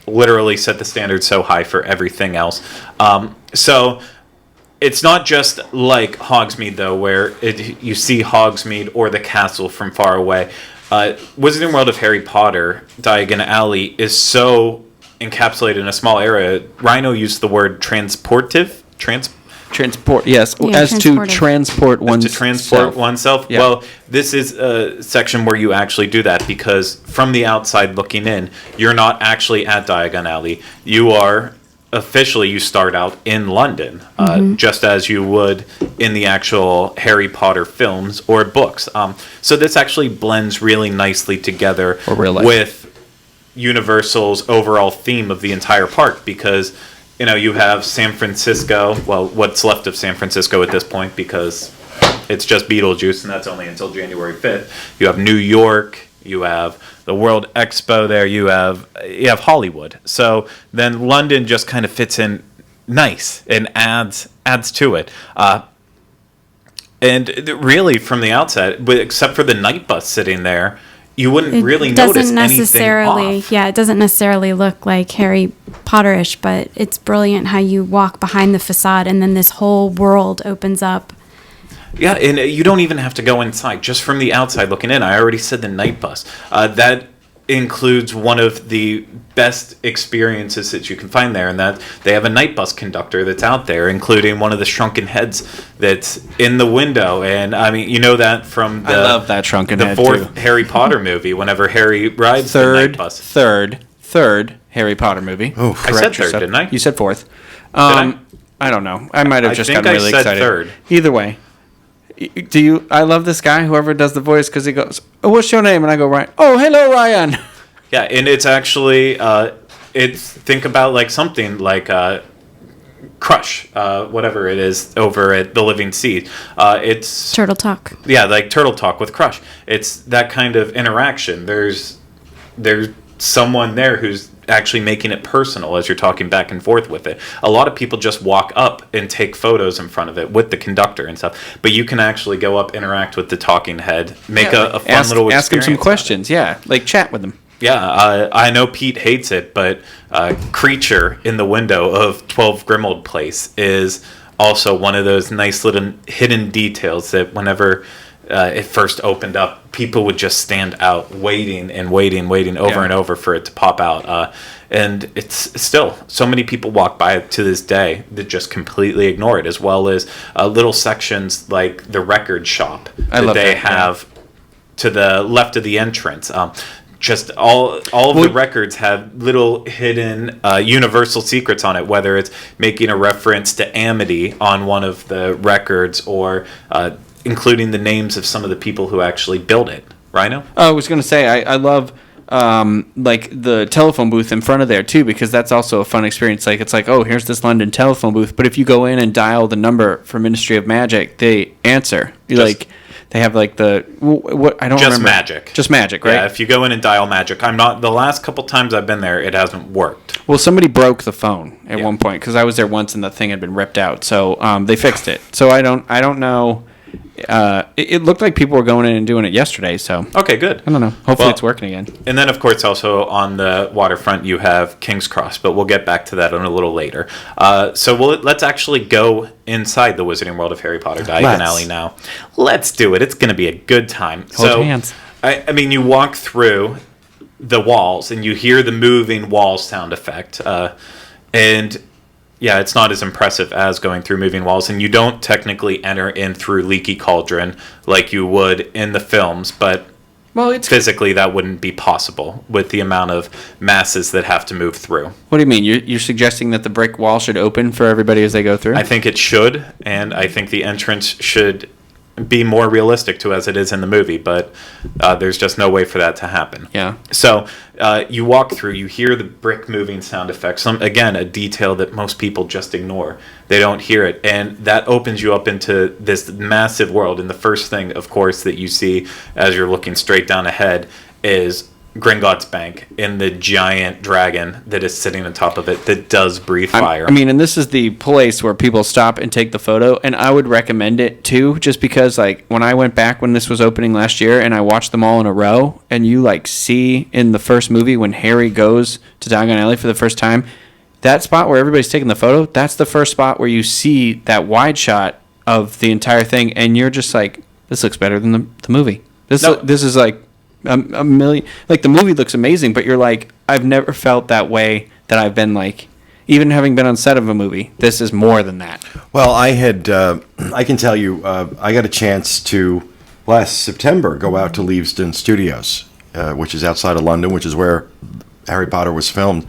Speaker 1: literally set the standard so high for everything else. So it's not just like Hogsmeade, though, where you see Hogsmeade or the castle from far away. Wizarding World of Harry Potter, Diagon Alley, is so encapsulated in a small area. Rhino used the word transportive.
Speaker 4: Transport, yes.
Speaker 2: Yeah,
Speaker 4: as to
Speaker 2: transportive.
Speaker 4: transport oneself.
Speaker 1: To transport oneself.
Speaker 4: Yeah.
Speaker 1: Well, this is a section where you actually do that, because from the outside looking in, you're not actually at Diagon Alley. You are officially, you start out in London, just as you would in the actual Harry Potter films or books. So this actually blends really nicely together
Speaker 4: Or real life.
Speaker 1: with Universal's overall theme of the entire park, because you have San Francisco, well, what's left of San Francisco at this point, because it's just Beetlejuice, and that's only until January 5th. You have New York, you have the World Expo there, you have Hollywood. So then London just kind of fits in nice and adds to it. And really, from the outset, except for the night bus sitting there, you wouldn't really notice anything off.
Speaker 2: Yeah, it doesn't necessarily look like Harry Potter-ish, but it's brilliant how you walk behind the facade and then this whole world opens up.
Speaker 1: Yeah, and you don't even have to go inside. Just from the outside looking in, I already said the night bus. That includes one of the best experiences that you can find there, and that they have a night bus conductor that's out there, including one of the shrunken heads that's in the window. And I mean, you know that from
Speaker 4: I love that shrunken
Speaker 1: the
Speaker 4: head,
Speaker 1: fourth
Speaker 4: too.
Speaker 1: Harry Potter movie, whenever Harry rides the night bus.
Speaker 4: Third Harry Potter movie.
Speaker 3: Oh,
Speaker 1: I said third, didn't I?
Speaker 4: You said fourth.
Speaker 1: I?
Speaker 4: I don't know. I might have
Speaker 1: I
Speaker 4: just
Speaker 1: think
Speaker 4: gotten
Speaker 1: I
Speaker 4: really
Speaker 1: said
Speaker 4: excited.
Speaker 1: third.
Speaker 4: Either way. I love this guy, whoever does the voice, because he goes, "Oh, what's your name?" And I go, "Ryan." "Oh, hello, Ryan."
Speaker 1: Yeah, and it's actually think about like something like Crush, whatever it is over at the Living Seed. It's
Speaker 2: Turtle Talk.
Speaker 1: yeah, like Turtle Talk with Crush. It's that kind of interaction. There's someone there who's actually making it personal as you're talking back and forth with it. A lot of people just walk up and take photos in front of it with the conductor and stuff, but you can actually go up, interact with the talking head, make a fun little experience.
Speaker 4: Ask him some
Speaker 1: out of it.
Speaker 4: questions. Yeah, like chat with him.
Speaker 1: Yeah, I know Pete hates it, but Creature in the window of 12 Grimmauld Place is also one of those nice little hidden details that whenever it first opened up, people would just stand out waiting over and over for it to pop out. And it's still, so many people walk by it to this day that just completely ignore it, as well as little sections like the record shop that they have to the left of the entrance. Just all of the records have little hidden Universal secrets on it, whether it's making a reference to Amity on one of the records or including the names of some of the people who actually built it. Rhino?
Speaker 4: I was going to say, I love like the telephone booth in front of there too, because that's also a fun experience. Like, it's like, oh, here's this London telephone booth, but if you go in and dial the number for Ministry of Magic, they answer. They have like the what I don't
Speaker 1: Just
Speaker 4: remember.
Speaker 1: Magic.
Speaker 4: Just Magic, right?
Speaker 1: Yeah, if you go in and dial Magic. I'm not, the last couple times I've been there, it hasn't worked.
Speaker 4: Well, somebody broke the phone at one point, because I was there once and the thing had been ripped out. So they fixed it. So I don't know. It looked like people were going in and doing it yesterday. So
Speaker 1: Okay, good.
Speaker 4: I don't know. Hopefully it's working again.
Speaker 1: And then, of course, also on the waterfront, you have King's Cross, but we'll get back to that in a little later. So let's actually go inside the Wizarding World of Harry Potter, Diagon Alley now. Let's do it. It's going to be a good time.
Speaker 4: Hold your hands.
Speaker 1: I mean, you walk through the walls, and you hear the moving wall sound effect. And yeah, it's not as impressive as going through moving walls, and you don't technically enter in through Leaky Cauldron like you would in the films, but
Speaker 4: Well, it's
Speaker 1: physically that wouldn't be possible with the amount of masses that have to move through.
Speaker 4: What do you mean? You're suggesting that the brick wall should open for everybody as they go through?
Speaker 1: I think it should, and I think the entrance should be more realistic to as it is in the movie, but there's just no way for that to happen.
Speaker 4: Yeah.
Speaker 1: So you walk through, you hear the brick moving sound effects. Again, a detail that most people just ignore. They don't hear it, and that opens you up into this massive world. And the first thing, of course, that you see as you're looking straight down ahead is Gringotts Bank and the giant dragon that is sitting on top of it that does breathe fire.
Speaker 4: I mean, and this is the place where people stop and take the photo, and I would recommend it too, just because like when I went back when this was opening last year and I watched them all in a row, and you like see in the first movie when Harry goes to Diagon Alley for the first time, that spot where everybody's taking the photo, that's the first spot where you see that wide shot of the entire thing, and you're just like, this looks better than the movie. This is like a million, like the movie looks amazing, but you're like, I've never felt that way that I've been like, even having been on set of a movie, this is more than that.
Speaker 3: Well, I can tell you, I got a chance to last September go out to Leavesden Studios, which is outside of London, which is where Harry Potter was filmed.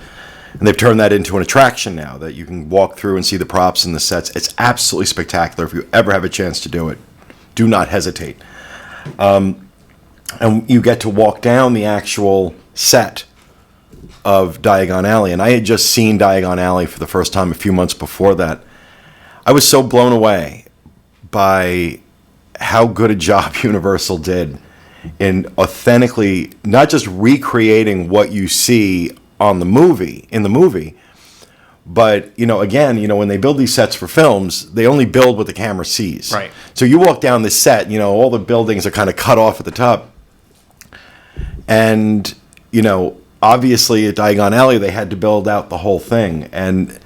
Speaker 3: And they've turned that into an attraction now that you can walk through and see the props and the sets. It's absolutely spectacular. If you ever have a chance to do it, do not hesitate. And you get to walk down the actual set of Diagon Alley. And I had just seen Diagon Alley for the first time a few months before that. I was so blown away by how good a job Universal did in authentically not just recreating what you see in the movie, but again, when they build these sets for films, they only build what the camera sees.
Speaker 4: Right.
Speaker 3: So you walk down this set, all the buildings are kind of cut off at the top. And, obviously at Diagon Alley, they had to build out the whole thing. And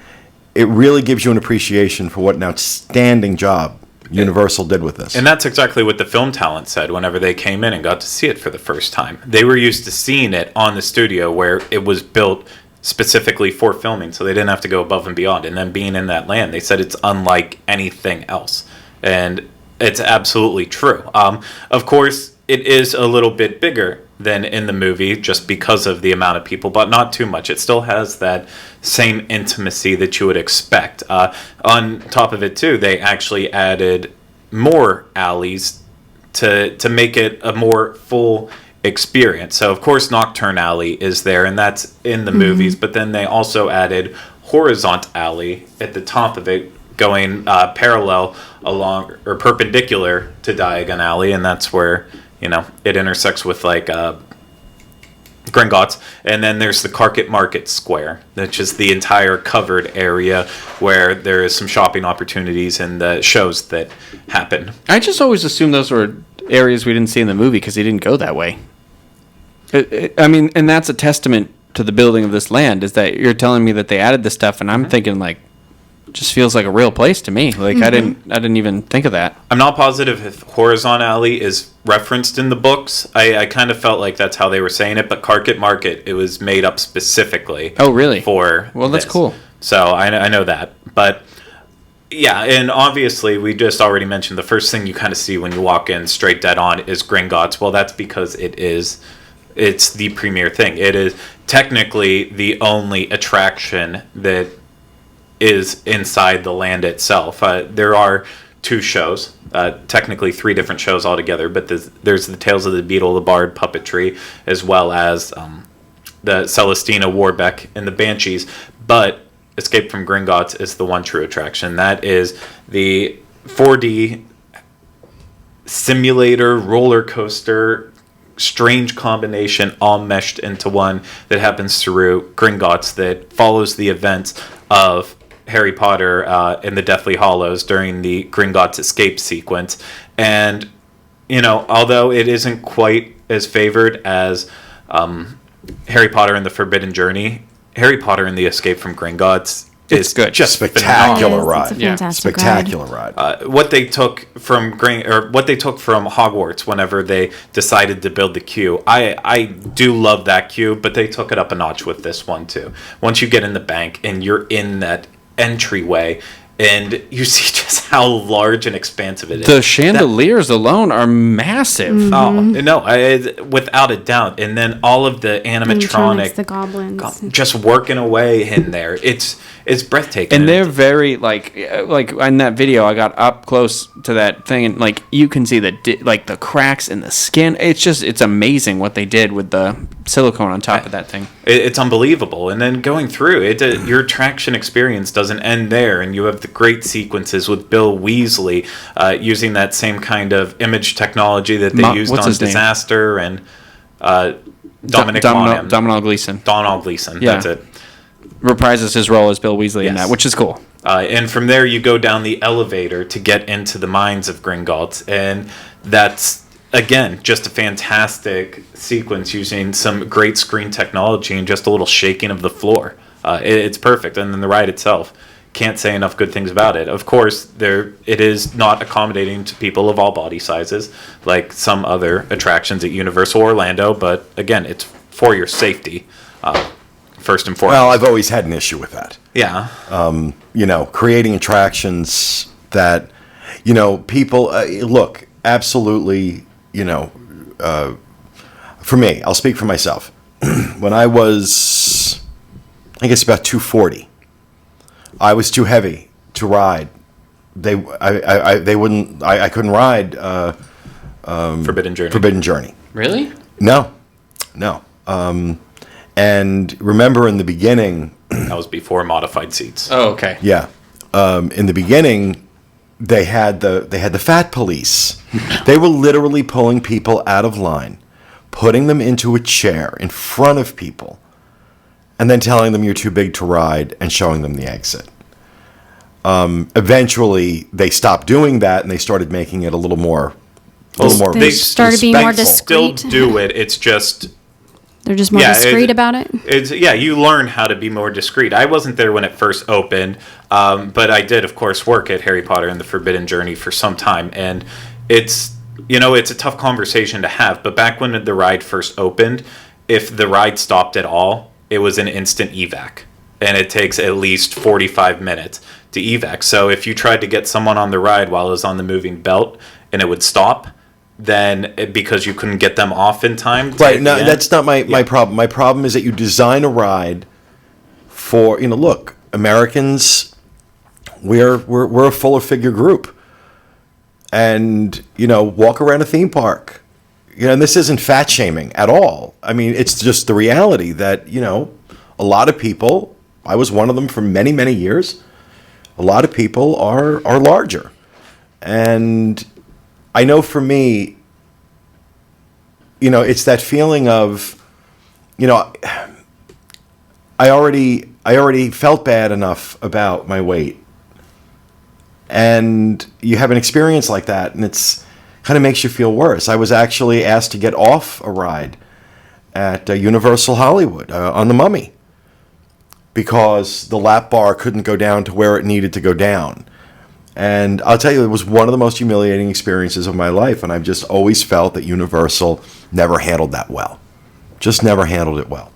Speaker 3: it really gives you an appreciation for what an outstanding job Universal did with this.
Speaker 1: And that's exactly what the film talent said whenever they came in and got to see it for the first time. They were used to seeing it on the studio where it was built specifically for filming, so they didn't have to go above and beyond. And then being in that land, they said it's unlike anything else. And it's absolutely true. Of course, it is a little bit bigger than in the movie just because of the amount of people, but not too much. It still has that same intimacy that you would expect. On top of it, too, they actually added more alleys to make it a more full experience. So, of course, Nocturne Alley is there, and that's in the movies, but then they also added Horizont Alley at the top of it, going parallel along or perpendicular to Diagon Alley, and that's where it intersects with like Gringotts. And then there's the Carpet Market Square, which is the entire covered area where there is some shopping opportunities and the shows that happen.
Speaker 4: I just always assumed those were areas we didn't see in the movie because he didn't go that way. I mean, and that's a testament to the building of this land, is that you're telling me that they added this stuff, and I'm thinking like, just feels like a real place to me. Like I didn't even think of that.
Speaker 1: I'm not positive if Horizon Alley is referenced in the books. I kind of felt like that's how they were saying it, but Carpet Market, it was made up specifically.
Speaker 4: Oh, really?
Speaker 1: For
Speaker 4: that's
Speaker 1: this.
Speaker 4: Cool.
Speaker 1: So I know that, but yeah, and obviously we just already mentioned the first thing you kind of see when you walk in straight dead on is Gringotts. Well, that's because it's the premier thing. It is technically the only attraction that is inside the land itself. There are 2 shows, technically 3 different shows altogether, but there's the Tales of the Beetle, the Bard puppetry, as well as the Celestina Warbeck and the Banshees. But Escape from Gringotts is the one true attraction. That is the 4D simulator roller coaster, strange combination all meshed into one that happens through Gringotts that follows the events of Harry Potter in the Deathly Hallows during the Gringotts escape sequence. And, although it isn't quite as favored as Harry Potter and the Forbidden Journey, Harry Potter and the Escape from Gringotts is
Speaker 4: good.
Speaker 1: Just
Speaker 3: spectacular ride.
Speaker 2: It's a fantastic
Speaker 3: Spectacular ride.
Speaker 1: What they took from Hogwarts whenever they decided to build the queue, I do love that queue, but they took it up a notch with this one too. Once you get in the bank and you're in that entryway, and you see just how large and expansive it is.
Speaker 4: The chandeliers alone are massive.
Speaker 1: Oh no, without a doubt. And then all of the animatronic,
Speaker 2: the goblins,
Speaker 1: just working away in there. It's breathtaking.
Speaker 4: And they're very like in that video, I got up close to that thing, and like you can see the cracks in the skin. It's amazing what they did with the silicone on top of that thing.
Speaker 1: It's unbelievable. And then going through it, your attraction experience doesn't end there, and you have the great sequences with Bill Weasley using that same kind of image technology that they used on Disaster and
Speaker 4: Domhnall Gleeson.
Speaker 1: Domhnall Gleeson,
Speaker 4: yeah.
Speaker 1: That's it.
Speaker 4: Reprises his role as Bill Weasley in that, which is cool.
Speaker 1: And from there, you go down the elevator to get into the mines of Gringotts, and that's, again, just a fantastic sequence using some great screen technology and just a little shaking of the floor. It's perfect. And then the ride itself, can't say enough good things about it. Of course, it is not accommodating to people of all body sizes, like some other attractions at Universal Orlando, but again, it's for your safety. First and foremost.
Speaker 3: Well, I've always had an issue with that.
Speaker 1: Yeah.
Speaker 3: Creating attractions that, people look, absolutely, for me, I'll speak for myself. When I was, I guess about 240, I was too heavy to ride. They wouldn't, I couldn't ride
Speaker 1: Forbidden
Speaker 3: Journey.
Speaker 4: Really?
Speaker 3: No. And remember in the beginning...
Speaker 1: That was before modified seats.
Speaker 4: Oh, okay.
Speaker 3: Yeah. In the beginning, they had the fat police. They were literally pulling people out of line, putting them into a chair in front of people, and then telling them you're too big to ride and showing them the exit. Eventually, they stopped doing that, and they started making it a little more...
Speaker 2: They started being more discreet.
Speaker 1: Still do it. It's just...
Speaker 2: They're just more discreet about it?
Speaker 1: You learn how to be more discreet. I wasn't there when it first opened, but I did, of course, work at Harry Potter and the Forbidden Journey for some time, and it's a tough conversation to have, but back when the ride first opened, if the ride stopped at all, it was an instant evac, and it takes at least 45 minutes to evac. So if you tried to get someone on the ride while it was on the moving belt and it would stop, then because you couldn't get them off in time.
Speaker 3: Right. No, that's not my problem. My problem is that you design a ride for, look, Americans, we're a fuller figure group. And, walk around a theme park. And this isn't fat shaming at all. I mean, it's just the reality that, a lot of people, I was one of them for many, many years, a lot of people are larger. And I know for me, it's that feeling of, I already felt bad enough about my weight. And you have an experience like that, and it's kind of makes you feel worse. I was actually asked to get off a ride at Universal Hollywood on The Mummy because the lap bar couldn't go down to where it needed to go down. And I'll tell you, it was one of the most humiliating experiences of my life, and I've just always felt that Universal never handled that well. Just never handled it well.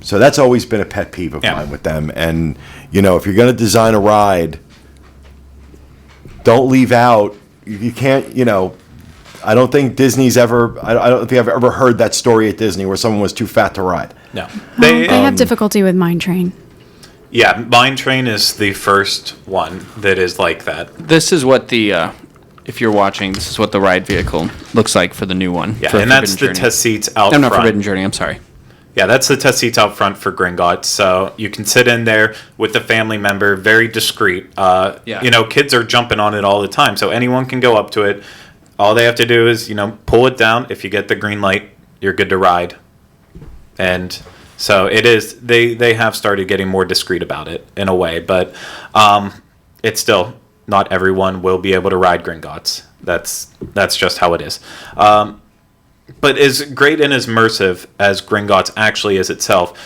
Speaker 3: So that's always been a pet peeve of mine with them. And, if you're going to design a ride, don't leave out, you can't, I don't think Disney's ever, I don't think I've ever heard that story at Disney where someone was too fat to ride.
Speaker 1: No.
Speaker 2: They have difficulty with Mine Train.
Speaker 1: Yeah, Mine Train is the first one that is like that.
Speaker 4: This is what if you're watching, this is what the ride vehicle looks like for the new one.
Speaker 1: Yeah, and that's the test seats out front.
Speaker 4: No, Forbidden Journey, I'm sorry.
Speaker 1: Yeah, that's the test seats out front for Gringotts. So you can sit in there with the family member, very discreet. Kids are jumping on it all the time, so anyone can go up to it. All they have to do is, pull it down. If you get the green light, you're good to ride. And so it is. They have started getting more discreet about it in a way, but it's still not everyone will be able to ride Gringotts. That's just how it is. But as great and as immersive as Gringotts actually is itself,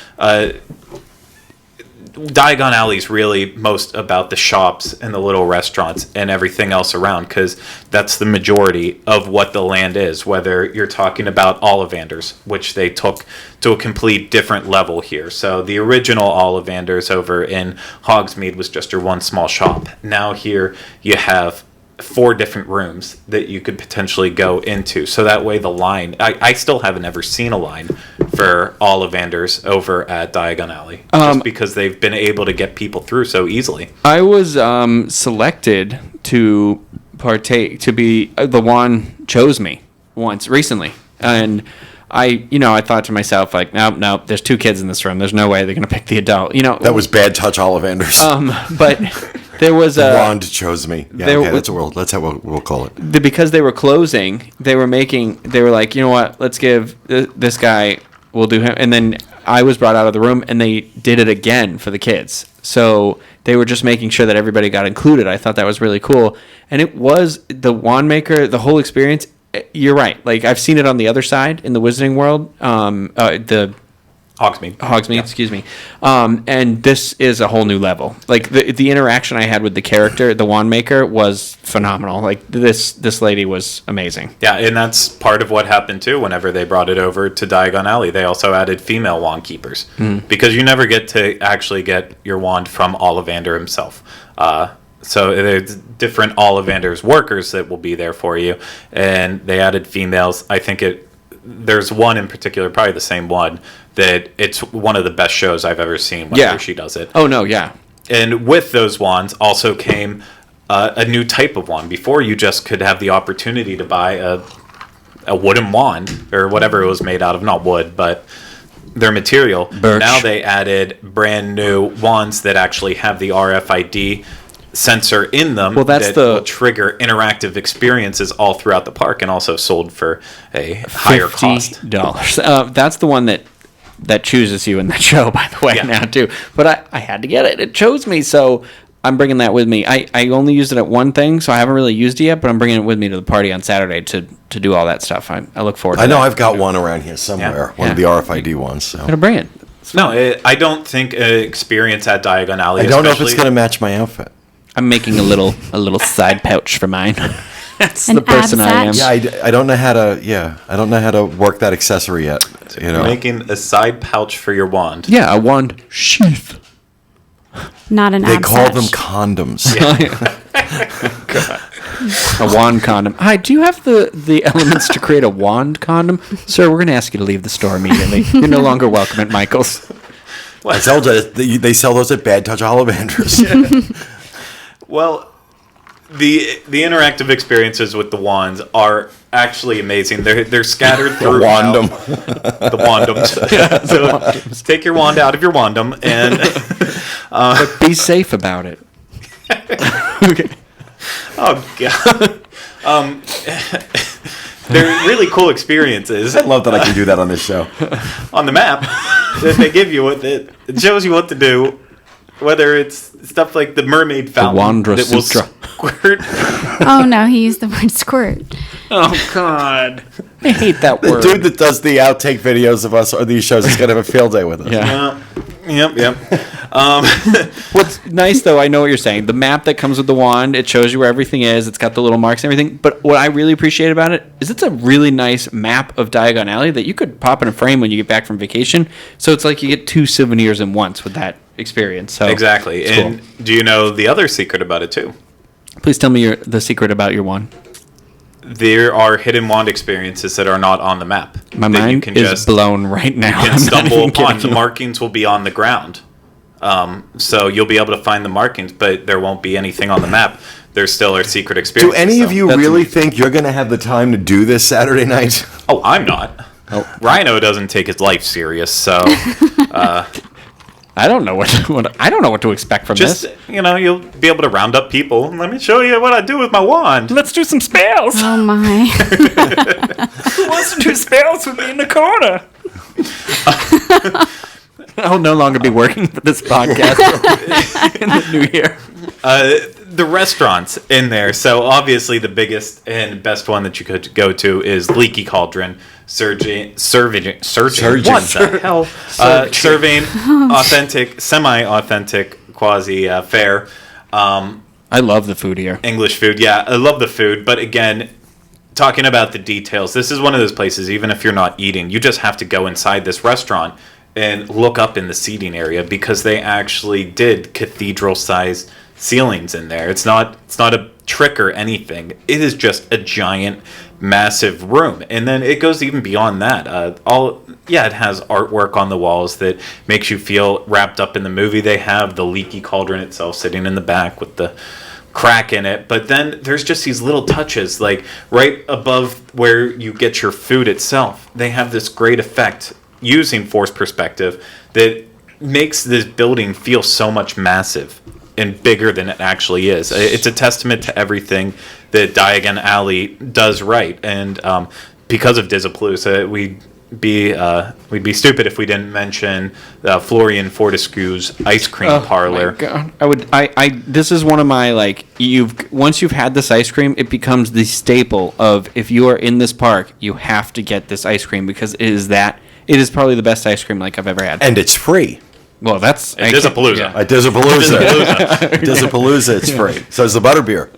Speaker 1: Diagon Alley is really most about the shops and the little restaurants and everything else around, because that's the majority of what the land is, whether you're talking about Ollivanders, which they took to a complete different level here. So the original Ollivanders over in Hogsmeade was just your one small shop. Now here you have 4 different rooms that you could potentially go into. So that way the line, I still haven't ever seen a line for Ollivanders over at Diagon Alley, just because they've been able to get people through so easily.
Speaker 4: I was selected to partake, to be, the wand chose me once recently. And I thought to myself, like, nope, there's 2 kids in this room. There's no way they're going to pick the adult.
Speaker 3: That was bad touch Ollivanders.
Speaker 4: But there was a
Speaker 3: wand chose me. Yeah, okay, that's how we'll call it.
Speaker 4: Because they were closing, they were like, you know what, let's give this guy, we'll do him. And then I was brought out of the room, and they did it again for the kids. So they were just making sure that everybody got included. I thought that was really cool. And it was the wand maker, the whole experience. You're right. Like, I've seen it on the other side in the Wizarding World, the Hogsmeade, excuse me. And this is a whole new level. Like, the interaction I had with the character, the wand maker, was phenomenal. Like, this lady was amazing.
Speaker 1: Yeah, and that's part of what happened too whenever they brought it over to Diagon Alley. They also added female wand keepers, because you never get to actually get your wand from Ollivander himself. So there's different Ollivanders workers that will be there for you, and they added females. I think there's one in particular, probably the same one, that it's one of the best shows I've ever seen whenever she does it.
Speaker 4: Oh, no, yeah.
Speaker 1: And with those wands also came a new type of wand. Before, you just could have the opportunity to buy a wooden wand, or whatever it was made out of. Not wood, but their material.
Speaker 4: Birch.
Speaker 1: Now they added brand new wands that actually have the RFID sensor in them, that will trigger interactive experiences all throughout the park, and also sold for a higher cost.
Speaker 4: $50. That's the one that chooses you in that show, by the way, now too. But I had to get it. It chose me, so I'm bringing that with me. I only used it at one thing, so I haven't really used it yet, but I'm bringing it with me to the party on Saturday to do all that stuff. I look forward to it.
Speaker 3: I know I've got one around here somewhere, one of the RFID ones. So.
Speaker 4: Gotta bring it.
Speaker 1: No, I don't think an experience at Diagon Alley,
Speaker 3: I don't know if it's going to match my outfit.
Speaker 4: I'm making a little side pouch for mine. That's
Speaker 2: An
Speaker 4: the person I am.
Speaker 3: Yeah, I don't know how to. Yeah, I don't know how to work that accessory yet.
Speaker 1: You're making a side pouch for your wand.
Speaker 4: Yeah, a wand sheath.
Speaker 2: Not an
Speaker 3: They call
Speaker 2: absatch.
Speaker 3: them condoms.
Speaker 4: A wand condom. Hi, do you have the elements to create a wand condom? Sir, we're going to ask you to leave the store immediately. You're no longer welcome at Michael's.
Speaker 3: I told you they sell those at Bad Touch Ollivanders.
Speaker 1: Well, the interactive experiences with the wands are actually amazing. They're scattered through the wandoms. So take your wand out of your wandom and
Speaker 4: But be safe about it.
Speaker 1: Okay. Oh god. They're really cool experiences.
Speaker 3: I love that I can do that on this show.
Speaker 1: On the map that they give you, it shows you what to do. Whether it's stuff like the mermaid fountain that will squirt.
Speaker 2: Oh no, he used the word squirt.
Speaker 4: Oh God, I hate that
Speaker 3: The
Speaker 4: word.
Speaker 3: dude that does the outtake videos of us or these shows is going to have a field day with us.
Speaker 4: Yeah.
Speaker 1: Yep.
Speaker 4: What's nice though, I know what you're saying. The map that comes with the wand, it shows you where everything is. It's got the little marks and everything. But what I really appreciate about it is it's a really nice map of Diagon Alley that you could pop in a frame when you get back from vacation. So it's like you get 2 souvenirs in once with that experience. So
Speaker 1: Exactly. And
Speaker 4: cool.
Speaker 1: do you know the other secret about it too?
Speaker 4: Please tell me the secret about your wand.
Speaker 1: There are hidden wand experiences that are not on the map.
Speaker 4: My
Speaker 1: that
Speaker 4: mind is blown right now.
Speaker 1: You can
Speaker 4: I'm not
Speaker 1: stumble
Speaker 4: even
Speaker 1: upon.
Speaker 4: kidding
Speaker 1: The
Speaker 4: you.
Speaker 1: markings will be on the ground. So you'll be able to find the markings, but there won't be anything on the map. There still are secret
Speaker 3: Do
Speaker 1: experiences.
Speaker 3: any of
Speaker 1: though.
Speaker 3: you really think you're going to have the time to do this Saturday night?
Speaker 1: Oh, I'm not. Rhino doesn't take his life serious, so
Speaker 4: I don't know what to expect from
Speaker 1: just
Speaker 4: this.
Speaker 1: you'll be able to round up people. Let me show you what I do with my wand.
Speaker 4: Let's do some spells.
Speaker 2: Oh my.
Speaker 4: Who wants to do spells with me in the corner? I'll no longer be working for this podcast in the new year.
Speaker 1: the restaurants in there. So obviously the biggest and best one that you could go to is Leaky Cauldron. Serving. What the hell? Serving authentic, semi-authentic, quasi fare.
Speaker 4: I love the food here.
Speaker 1: English food. Yeah, I love the food. But again, talking about the details, this is one of those places, even if you're not eating, you just have to go inside this restaurant and look up in the seating area because they actually did cathedral-sized ceilings in there. It's not a trick or anything. It is just a giant, massive room. And then it goes even beyond that. It has artwork on the walls that makes you feel wrapped up in the movie. They have the Leaky Cauldron itself sitting in the back with the crack in it, but then there's just these little touches, like right above where you get your food itself. They have this great effect using forced perspective that makes this building feel so much massive and bigger than it actually is. It's a testament to everything that Diagon Alley does right, and because of Dizzapalooza, we'd be stupid if we didn't mention Florian Fortescue's ice cream parlor.
Speaker 4: My God. This is one of my, once you've had this ice cream, it becomes the staple of, if you are in this park, you have to get this ice cream because it is probably the best ice cream I've ever had.
Speaker 3: And it's free.
Speaker 4: Well, that's...
Speaker 1: At Dizzapalooza.
Speaker 3: At Dizzapalooza, it's free. So is the butterbeer.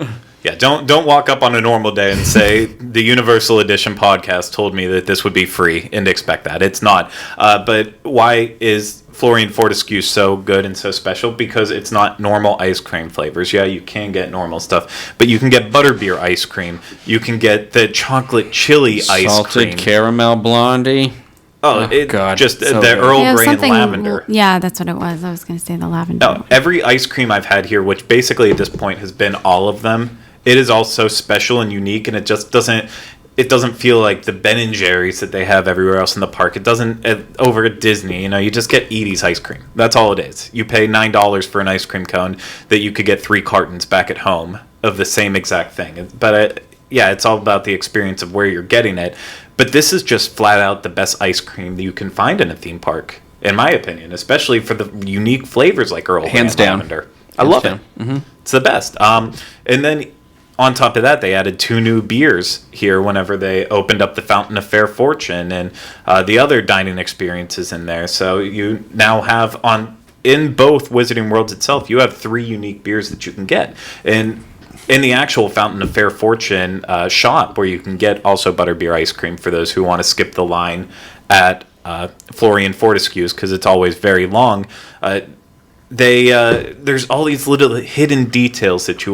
Speaker 1: Yeah, don't walk up on a normal day and say the Universal Edition podcast told me that this would be free and expect that. It's not. But why is Florian Fortescue so good and so special? Because it's not normal ice cream flavors. Yeah, you can get normal stuff, but you can get butterbeer ice cream. You can get the chocolate chili ice cream.
Speaker 4: Salted caramel blondie.
Speaker 1: Oh, God. Just
Speaker 4: so
Speaker 1: the
Speaker 4: good.
Speaker 1: Earl Grey and lavender.
Speaker 2: Yeah, that's what it was. I was going to say the lavender.
Speaker 1: No, every ice cream I've had here, which basically at this point has been all of them, it is all so special and unique, and it just doesn't feel like the Ben & Jerry's that they have everywhere else in the park. It doesn't, over at Disney, you just get Edie's ice cream. That's all it is. You pay $9 for an ice cream cone that you could get 3 cartons back at home of the same exact thing. But it's all about the experience of where you're getting it. But this is just flat out the best ice cream that you can find in a theme park, in my opinion, especially for the unique flavors like Earl Grey and lavender. I love it. Mm-hmm. It's the best. And then on top of that, they added 2 new beers here whenever they opened up the Fountain of Fair Fortune and the other dining experiences in there. So you now have in both Wizarding Worlds itself, you have 3 unique beers that you can get. And in the actual Fountain of Fair Fortune shop, where you can get also butterbeer ice cream for those who want to skip the line at Florian Fortescue's because it's always very long, there's all these little hidden details that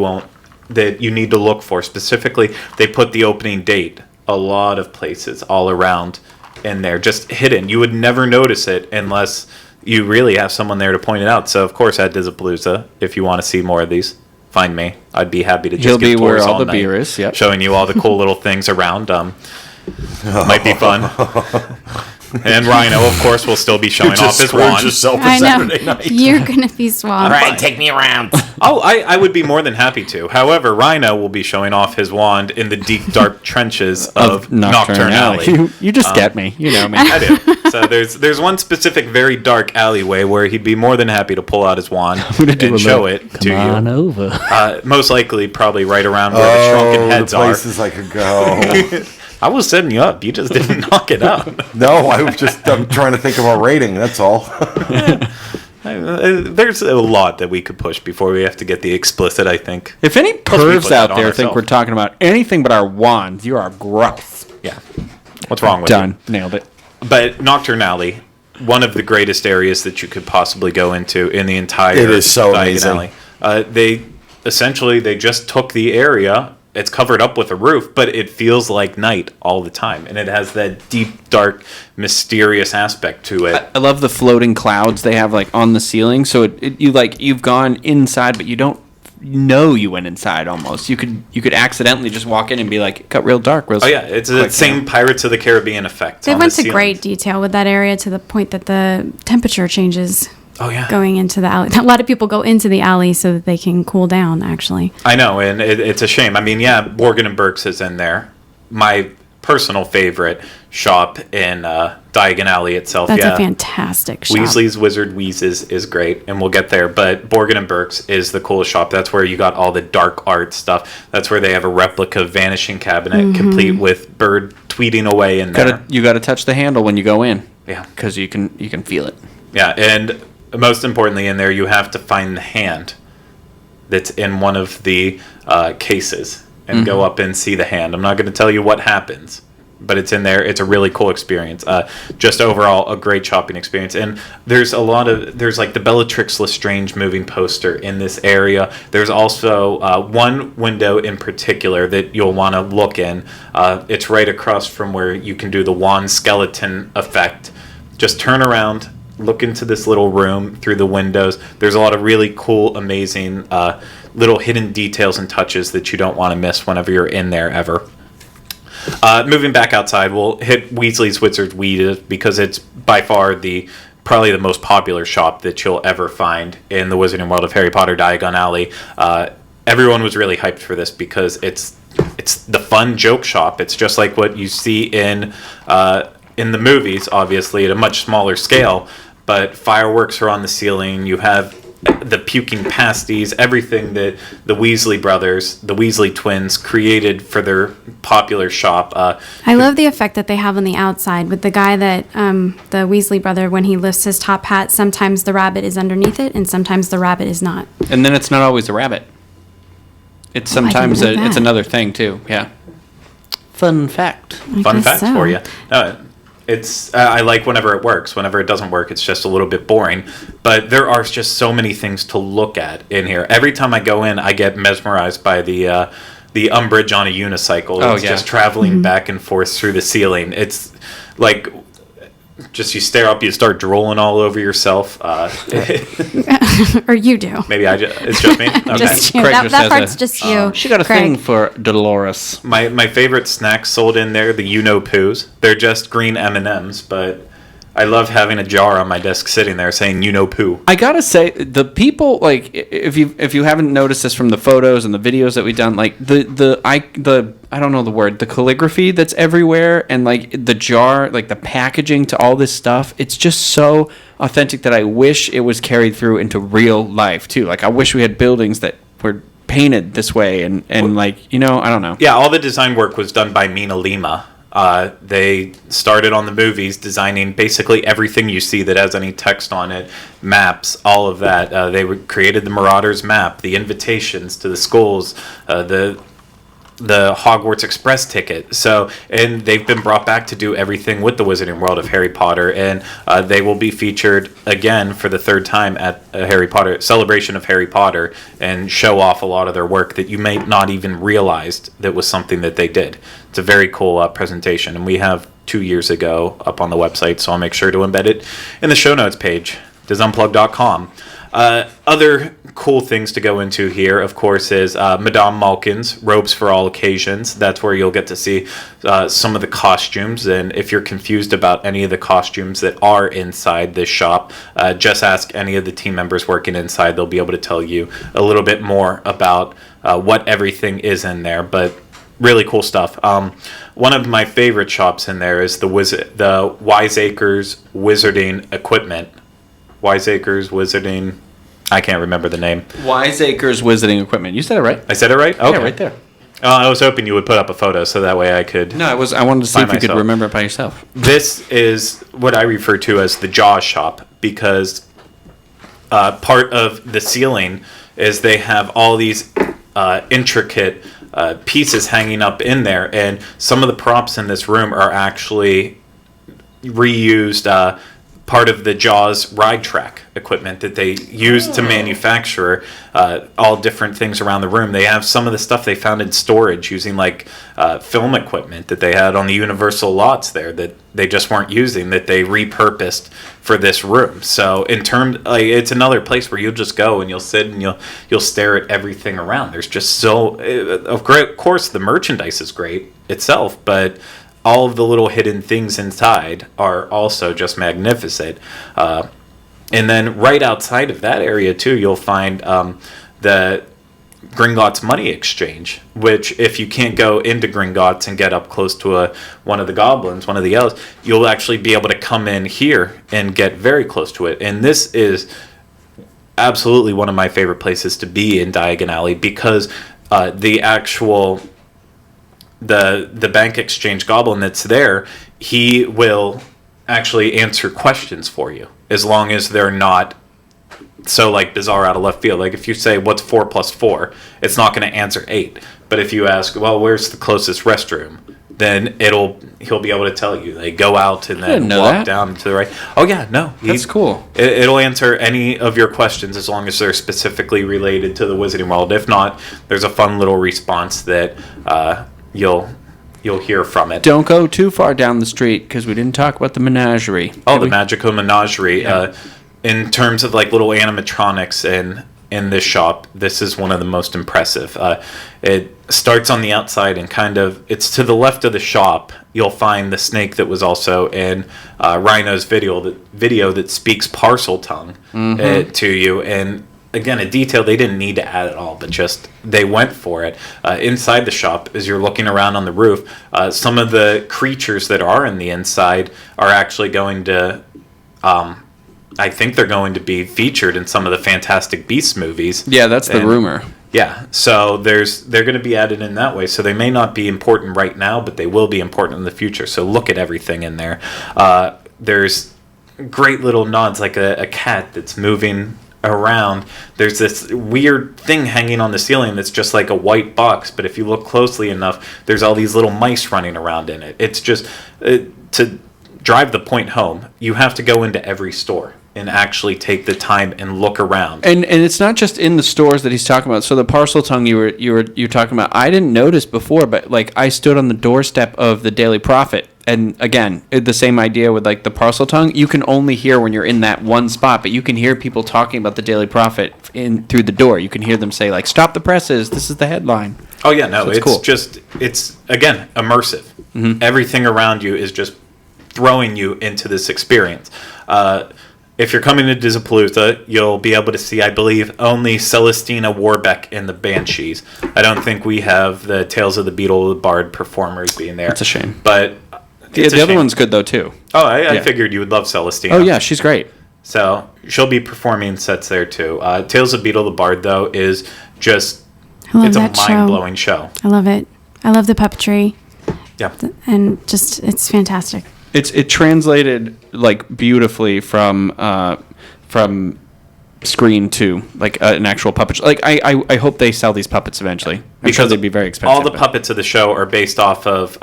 Speaker 1: you need to look for. Specifically, they put the opening date a lot of places all around in there, just hidden. You would never notice it unless you really have someone there to point it out. So, of course, at Dizzapalooza, if you want to see more of these, find me. I'd be happy to just give tours
Speaker 4: where all the
Speaker 1: night,
Speaker 4: beer is, yep.
Speaker 1: Showing you all the cool little things around. Might be fun. And Rhino, of course, will still be showing off his wand.
Speaker 2: I know. You're going to be swamped.
Speaker 6: All right, take me around.
Speaker 1: I would be more than happy to. However, Rhino will be showing off his wand in the deep, dark trenches of Nocturne Alley.
Speaker 4: You just get me. You know me.
Speaker 1: I do. So there's one specific very dark alleyway where he'd be more than happy to pull out his wand and show it to you.
Speaker 6: Come on over.
Speaker 1: Most likely, probably right around where the shrunken heads
Speaker 3: the places I could go.
Speaker 1: I was setting you up. You just didn't knock it out.
Speaker 3: No, I'm trying to think of our rating. That's all.
Speaker 1: There's a lot that we could push before we have to get the explicit, I think.
Speaker 4: If any
Speaker 1: Plus, we
Speaker 4: pervs
Speaker 1: put that
Speaker 4: out
Speaker 1: on
Speaker 4: there think
Speaker 1: ourselves.
Speaker 4: we're talking about anything but our wands, you are gross.
Speaker 1: Yeah. What's wrong with
Speaker 4: Done. Nailed it.
Speaker 1: But Nocturne Alley, one of the greatest areas that you could possibly go into in the entire
Speaker 3: It is so
Speaker 1: Diagon Alley. They just took the area. It's covered up with a roof, but it feels like night all the time, and it has that deep, dark, mysterious aspect to it.
Speaker 4: I love the floating clouds they have on the ceiling. So you've gone inside, but you don't know you went inside. Almost you could accidentally just walk in and be like, it got real dark.
Speaker 1: Oh yeah, it's the same Pirates of the Caribbean effect.
Speaker 2: They went to great detail with that area to the point that the temperature changes.
Speaker 1: Oh yeah,
Speaker 2: going into the alley. A lot of people go into the alley so that they can cool down. Actually,
Speaker 1: I know, and it's a shame. I mean, yeah, Morgan and Burke's is in there. My personal favorite shop in Diagon Alley itself.
Speaker 2: That's a fantastic shop.
Speaker 1: Weasley's Wizard Wheezes is great, and we'll get there. But Borgin and Burke's is the coolest shop. That's where you got all the dark art stuff. That's where they have a replica Vanishing Cabinet, complete with Bird tweeting away in there.
Speaker 4: You got to touch the handle when you go in.
Speaker 1: Yeah,
Speaker 4: because you can feel it.
Speaker 1: Yeah, and most importantly, in there you have to find the hand that's in one of the cases and go up and see the hand. I'm not going to tell you what happens, but it's in there. It's a really cool experience. Just overall, a great shopping experience. And there's like the Bellatrix Lestrange moving poster in this area. There's also one window in particular that you'll want to look in. It's right across from where you can do the wand skeleton effect. Just turn around, look into this little room through the windows. There's a lot of really cool, amazing little hidden details and touches that you don't want to miss whenever you're in there ever. Moving back outside, we'll hit Weasley's Wizard Wheezes because it's by far probably the most popular shop that you'll ever find in the Wizarding World of Harry Potter Diagon Alley. Everyone was really hyped for this because it's the fun joke shop. It's just like what you see in the movies, obviously at a much smaller scale, but fireworks are on the ceiling. You have the puking pasties, everything that the Weasley brothers, the Weasley twins, created for their popular shop.
Speaker 2: I love the effect that they have on the outside with the guy that the Weasley brother, when he lifts his top hat, sometimes the rabbit is underneath it and sometimes the rabbit is not.
Speaker 4: And then it's not always a rabbit. It's sometimes it's another thing too. Yeah. Fun fact.
Speaker 1: Fun fact for you. I like whenever it works. Whenever it doesn't work, it's just a little bit boring. But there are just so many things to look at in here. Every time I go in, I get mesmerized by the Umbridge on a unicycle. It's just traveling back and forth through the ceiling. It's like just you stare up, you start drooling all over yourself.
Speaker 2: Or you do.
Speaker 1: Maybe it's just me. Okay.
Speaker 2: Just you. That part's just you.
Speaker 4: She got a thing for Dolores.
Speaker 1: My favorite snacks sold in there, the You-Know-Poos. They're just green M&Ms, but I love having a jar on my desk sitting there saying You-Know-Poo.
Speaker 4: I gotta say, the people, like, if you haven't noticed this from the photos and the videos that we've done, like I don't know the word, the calligraphy that's everywhere, and like the jar, like the packaging to all this stuff, it's just so authentic that I wish it was carried through into real life too. Like I wish we had buildings that were painted this way and like, I don't know.
Speaker 1: Yeah, all the design work was done by Mina Lima. They started on the movies designing basically everything you see that has any text on it, maps, all of that. They created the Marauders map, the invitations to the schools, the Hogwarts Express ticket. So, and they've been brought back to do everything with the Wizarding World of Harry Potter, and they will be featured again for the third time at a Harry Potter celebration of Harry Potter and show off a lot of their work that you may not even realized that was something that they did. It's a very cool presentation, and we have 2 years ago up on the website, so I'll make sure to embed it in the show notes page, disunplug.com. Other cool things to go into here, of course, is Madame Malkin's Robes for All Occasions. That's where you'll get to see some of the costumes. And if you're confused about any of the costumes that are inside this shop, just ask any of the team members working inside. They'll be able to tell you a little bit more about what everything is in there. But really cool stuff. One of my favorite shops in there is the Wiseacres Wizarding Equipment. Wiseacres Wizarding, I can't remember the name.
Speaker 4: Wiseacres Wizarding Equipment. You said it right.
Speaker 1: I said it right? Okay.
Speaker 4: Yeah, right there.
Speaker 1: I was hoping you would put up a photo so that way I could.
Speaker 4: No, I wanted to see if you could remember it by yourself.
Speaker 1: This is what I refer to as the Jaws shop because part of the ceiling is they have all these intricate pieces hanging up in there, and some of the props in this room are actually reused part of the Jaws ride track equipment that they use to manufacture all different things around the room. They have some of the stuff they found in storage using like film equipment that they had on the Universal lots there that they just weren't using, that they repurposed for this room. So in terms, like, it's another place where you'll just go and you'll sit and you'll stare at everything around. There's just so, of course, the merchandise is great itself, but all of the little hidden things inside are also just magnificent. And then right outside of that area, too, you'll find the Gringotts Money Exchange, which if you can't go into Gringotts and get up close to one of the goblins, one of the elves, you'll actually be able to come in here and get very close to it. And this is absolutely one of my favorite places to be in Diagon Alley, because the actual the bank exchange goblin that's there, he will actually answer questions for you, as long as they're not so like bizarre out of left field. Like if you say what's 4 plus 4, it's not going to answer 8. But if you ask, well, where's the closest restroom, then he'll be able to tell you. They go out and then walk down to the right. Oh yeah, no,
Speaker 4: that's cool.
Speaker 1: It'll answer any of your questions as long as they're specifically related to the Wizarding World. If not, there's a fun little response that you'll hear from it.
Speaker 4: Don't go too far down the street, because we didn't talk about the menagerie.
Speaker 1: Oh, the Magical Menagerie. Yeah. In terms of like little animatronics in this shop, this is one of the most impressive. It starts on the outside and it's to the left of the shop. You'll find the snake that was also in Rhino's video that speaks parcel tongue to you. And again, a detail they didn't need to add at all, but just they went for it. Inside the shop, as you're looking around on the roof, some of the creatures that are in the inside are actually going to I think they're going to be featured in some of the Fantastic Beasts movies.
Speaker 4: Yeah, that's the rumor.
Speaker 1: Yeah, so they're going to be added in that way. So they may not be important right now, but they will be important in the future. So look at everything in there. There's great little nods, like a cat that's moving around. There's this weird thing hanging on the ceiling that's just like a white box, but if you look closely enough, there's all these little mice running around in it. It's just to drive the point home, you have to go into every store and actually take the time and look around.
Speaker 4: And it's not just in the stores that he's talking about. So the parcel tongue you were talking about, I didn't notice before, but like I stood on the doorstep of the Daily Prophet, and again, the same idea with like the parcel tongue. You can only hear when you're in that one spot, but you can hear people talking about the Daily Prophet through the door. You can hear them say like, "Stop the presses. This is the headline."
Speaker 1: Oh yeah, no,
Speaker 4: so
Speaker 1: it's
Speaker 4: cool.
Speaker 1: It's again immersive. Mm-hmm. Everything around you is just throwing you into this experience. If you're coming to Disneypalooza, you'll be able to see, I believe, only Celestina Warbeck and the Banshees. I don't think we have the Tales of the Beetle, the Bard performers being there.
Speaker 4: That's a shame.
Speaker 1: But
Speaker 4: the other one's good, though, too.
Speaker 1: Oh, I figured you would love Celestina.
Speaker 4: Oh, yeah, she's great.
Speaker 1: So she'll be performing sets there, too. Tales of Beetle, the Bard, though, is just, it's a mind-blowing show.
Speaker 2: I love it. I love the puppetry.
Speaker 1: Yeah.
Speaker 2: And just, it's fantastic.
Speaker 4: It translated like beautifully from screen to like an actual puppet. Like I hope they sell these puppets eventually. I'm sure they'd be very expensive.
Speaker 1: All the puppets of the show are based off of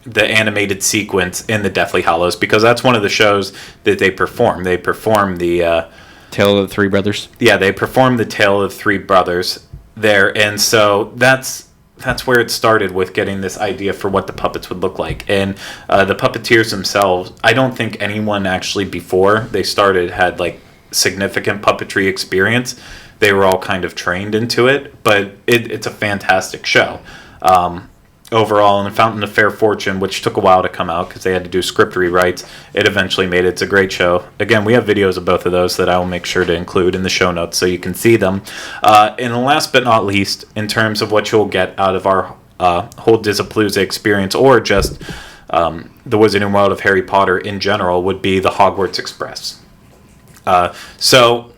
Speaker 1: the animated sequence in the Deathly Hallows, because that's one of the shows that they perform. They perform the
Speaker 4: Tale of the Three Brothers.
Speaker 1: Yeah, they perform the Tale of Three Brothers there, and so that's where it started with getting this idea for what the puppets would look like. And the puppeteers themselves, I don't think anyone actually before they started had like significant puppetry experience. They were all kind of trained into it, but it's a fantastic show. Overall, in the Fountain of Fair Fortune, which took a while to come out because they had to do script rewrites, it eventually made it. It's a great show. Again, we have videos of both of those that I will make sure to include in the show notes so you can see them. And last but not least, in terms of what you'll get out of our whole Disneypalooza experience, or just the Wizarding World of Harry Potter in general, would be the Hogwarts Express. So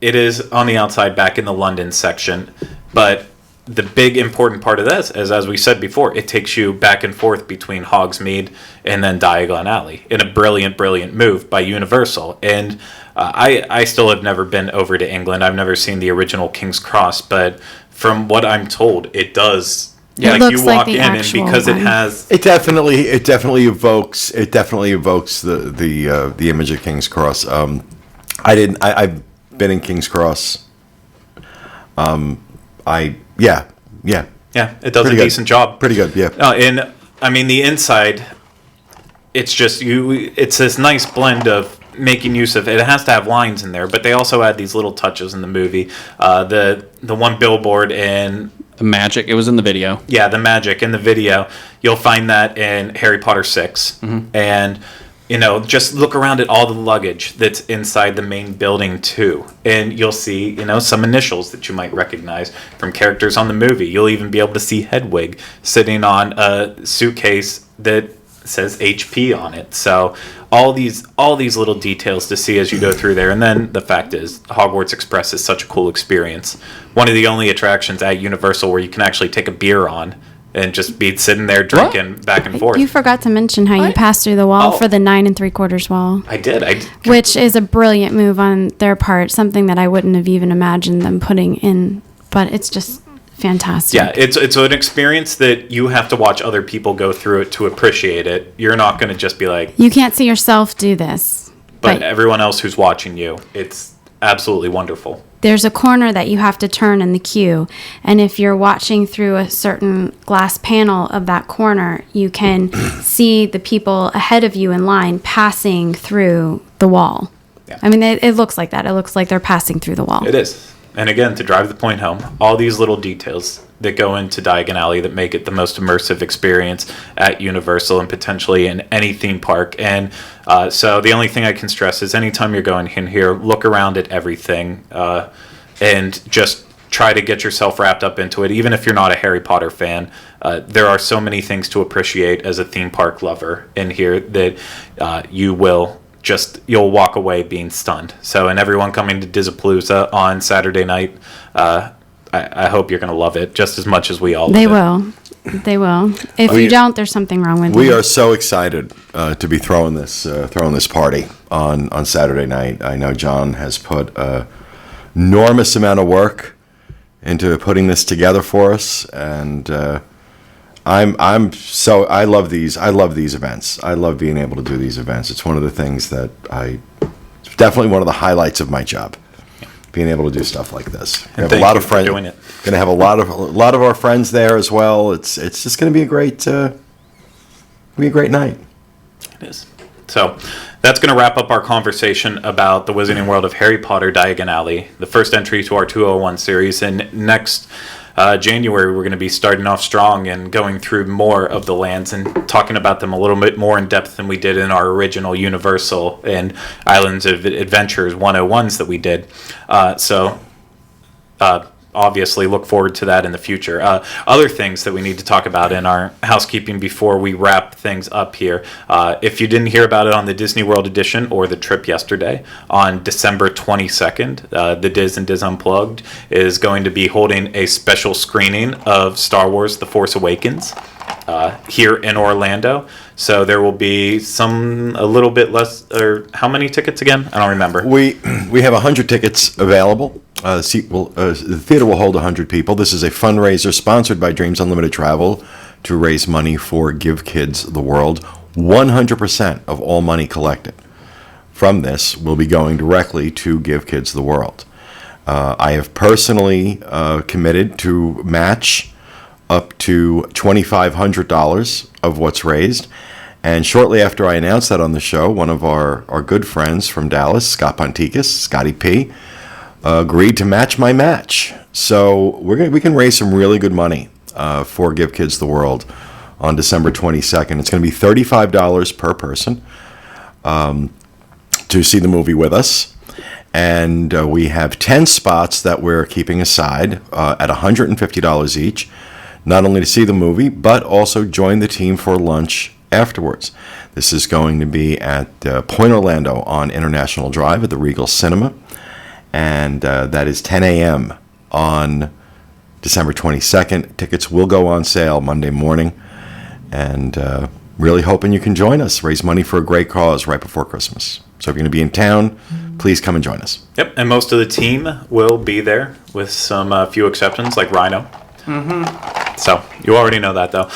Speaker 1: it is on the outside back in the London section, but the big important part of this is, as we said before, it takes you back and forth between Hogsmeade and then Diagon Alley in a brilliant, brilliant move by Universal. And I still have never been over to England. I've never seen the original King's Cross, but from what I'm told, it does.
Speaker 2: Yeah,
Speaker 1: like you walk in, and because
Speaker 2: one.
Speaker 3: It definitely evokes the image of King's Cross. I've been in King's Cross. Yeah,
Speaker 1: it does a decent job.
Speaker 3: Pretty good, yeah.
Speaker 1: And I mean, the inside, it's just it's this nice blend of making use of it. Has to have lines in there, but they also add these little touches in the movie. The one billboard in
Speaker 4: the magic, it was in the video.
Speaker 1: Yeah, the magic in the video. You'll find that in Harry Potter 6. Mm-hmm. And just look around at all the luggage that's inside the main building too, and you'll see, some initials that you might recognize from characters on the movie. You'll even be able to see Hedwig sitting on a suitcase that says HP on it. So all these little details to see as you go through there. And then the fact is, Hogwarts Express is such a cool experience. One of the only attractions at Universal where you can actually take a beer on and just be sitting there drinking back and forth.
Speaker 2: You forgot to mention how you passed through the wall for the 9 3/4 wall.
Speaker 1: I did.
Speaker 2: Which is a brilliant move on their part, something that I wouldn't have even imagined them putting in, but it's just fantastic.
Speaker 1: Yeah, it's an experience that you have to watch other people go through it to appreciate it. You're not going to just be like...
Speaker 2: You can't see yourself do this.
Speaker 1: But everyone else who's watching you, it's absolutely wonderful.
Speaker 2: There's a corner that you have to turn in the queue, and if you're watching through a certain glass panel of that corner, you can see the people ahead of you in line passing through the wall.
Speaker 1: Yeah.
Speaker 2: I mean, it looks like that. It looks like they're passing through the wall.
Speaker 1: It is. And again, to drive the point home, all these little details that go into Diagon Alley that make it the most immersive experience at Universal and potentially in any theme park. And so the only thing I can stress is anytime you're going in here, look around at everything and just try to get yourself wrapped up into it. Even if you're not a Harry Potter fan, there are so many things to appreciate as a theme park lover in here that you'll walk away being stunned. So, and everyone coming to Disneypalooza on Saturday night, I hope you're going to love it just as much as we all
Speaker 2: They
Speaker 1: love it.
Speaker 2: will. They will. If you don't, there's something wrong with you.
Speaker 3: We are so excited to be throwing this party on Saturday night. I know John has put an enormous amount of work into putting this together for us, and I love these events. I love being able to do these events. It's one of the things that it's definitely one of the highlights of my job, being able to do stuff like this. We have a lot of friends
Speaker 1: doing it.
Speaker 3: Going to have a lot of our friends there as well. It's just going to be a great night.
Speaker 1: It is. So that's going to wrap up our conversation about the Wizarding World of Harry Potter Diagon Alley, the first entry to our 201 series. And next January, we're going to be starting off strong and going through more of the lands and talking about them a little bit more in depth than we did in our original Universal and Islands of Adventures 101s that we did. Obviously look forward to that in the future. Other things that we need to talk about in our housekeeping before we wrap things up here. If you didn't hear about it on the Disney World edition or the trip yesterday, on December 22nd, the Diz and Diz Unplugged is going to be holding a special screening of Star Wars The Force Awakens here in Orlando. So there will be a little bit less, or how many tickets again? I don't remember.
Speaker 3: We have 100 tickets available. The theater will hold 100 people. This is a fundraiser sponsored by Dreams Unlimited Travel to raise money for Give Kids the World. 100% of all money collected from this will be going directly to Give Kids the World. I have personally committed to match up to $2,500 of what's raised. And shortly after I announced that on the show, one of our good friends from Dallas, Scott Ponticus, Scotty P, agreed to match my match. So we can raise some really good money for Give Kids the World on December 22nd. It's going to be $35 per person to see the movie with us. And we have 10 spots that we're keeping aside at $150 each, not only to see the movie, but also join the team for lunch afterwards. This is going to be at Point Orlando on International Drive at the Regal Cinema, and that is 10 a.m. on December 22nd. Tickets will go on sale Monday morning, and really hoping you can join us, raise money for a great cause right before Christmas. So if you're going to be in town, please come and join us.
Speaker 1: Yep, and most of the team will be there with some few exceptions like Rhino. Mm-hmm. So you already know that, though.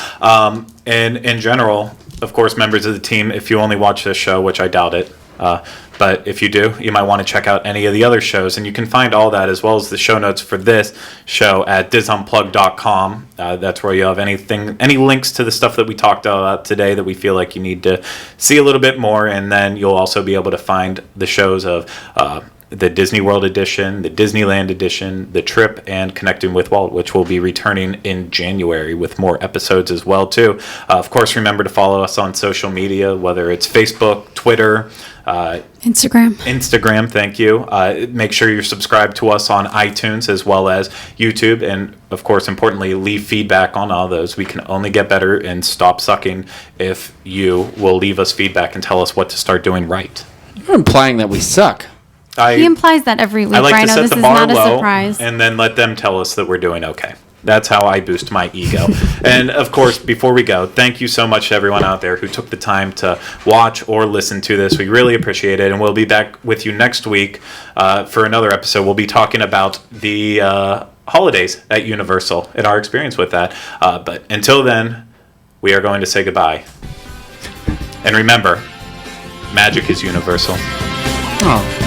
Speaker 1: And in general, of course, members of the team, if you only watch this show, which I doubt it, but if you do, you might want to check out any of the other shows, and you can find all that as well as the show notes for this show at DizUnplugged.com. That's where you have any links to the stuff that we talked about today that we feel like you need to see a little bit more, and then you'll also be able to find the shows of the Disney World edition, the Disneyland edition, the trip, and Connecting with Walt, which will be returning in January with more episodes as well too. Of course, remember to follow us on social media, whether it's Facebook, Twitter, Instagram, thank you. Make sure you're subscribed to us on iTunes as well as YouTube, and of course, importantly, leave feedback on all those. We can only get better and stop sucking if you will leave us feedback and tell us what to start doing right.
Speaker 4: You're implying that we suck.
Speaker 2: He implies that every week,
Speaker 1: I like
Speaker 2: Rhino.
Speaker 1: to set
Speaker 2: This
Speaker 1: the
Speaker 2: is
Speaker 1: bar
Speaker 2: not a
Speaker 1: low
Speaker 2: surprise.
Speaker 1: and then let them tell us that we're doing okay. That's how I boost my ego. And of course, before we go, thank you so much to everyone out there who took the time to watch or listen to this. We really appreciate it. And we'll be back with you next week for another episode. We'll be talking about the holidays at Universal and our experience with that. But until then, we are going to say goodbye. And remember, magic is universal.
Speaker 4: Oh.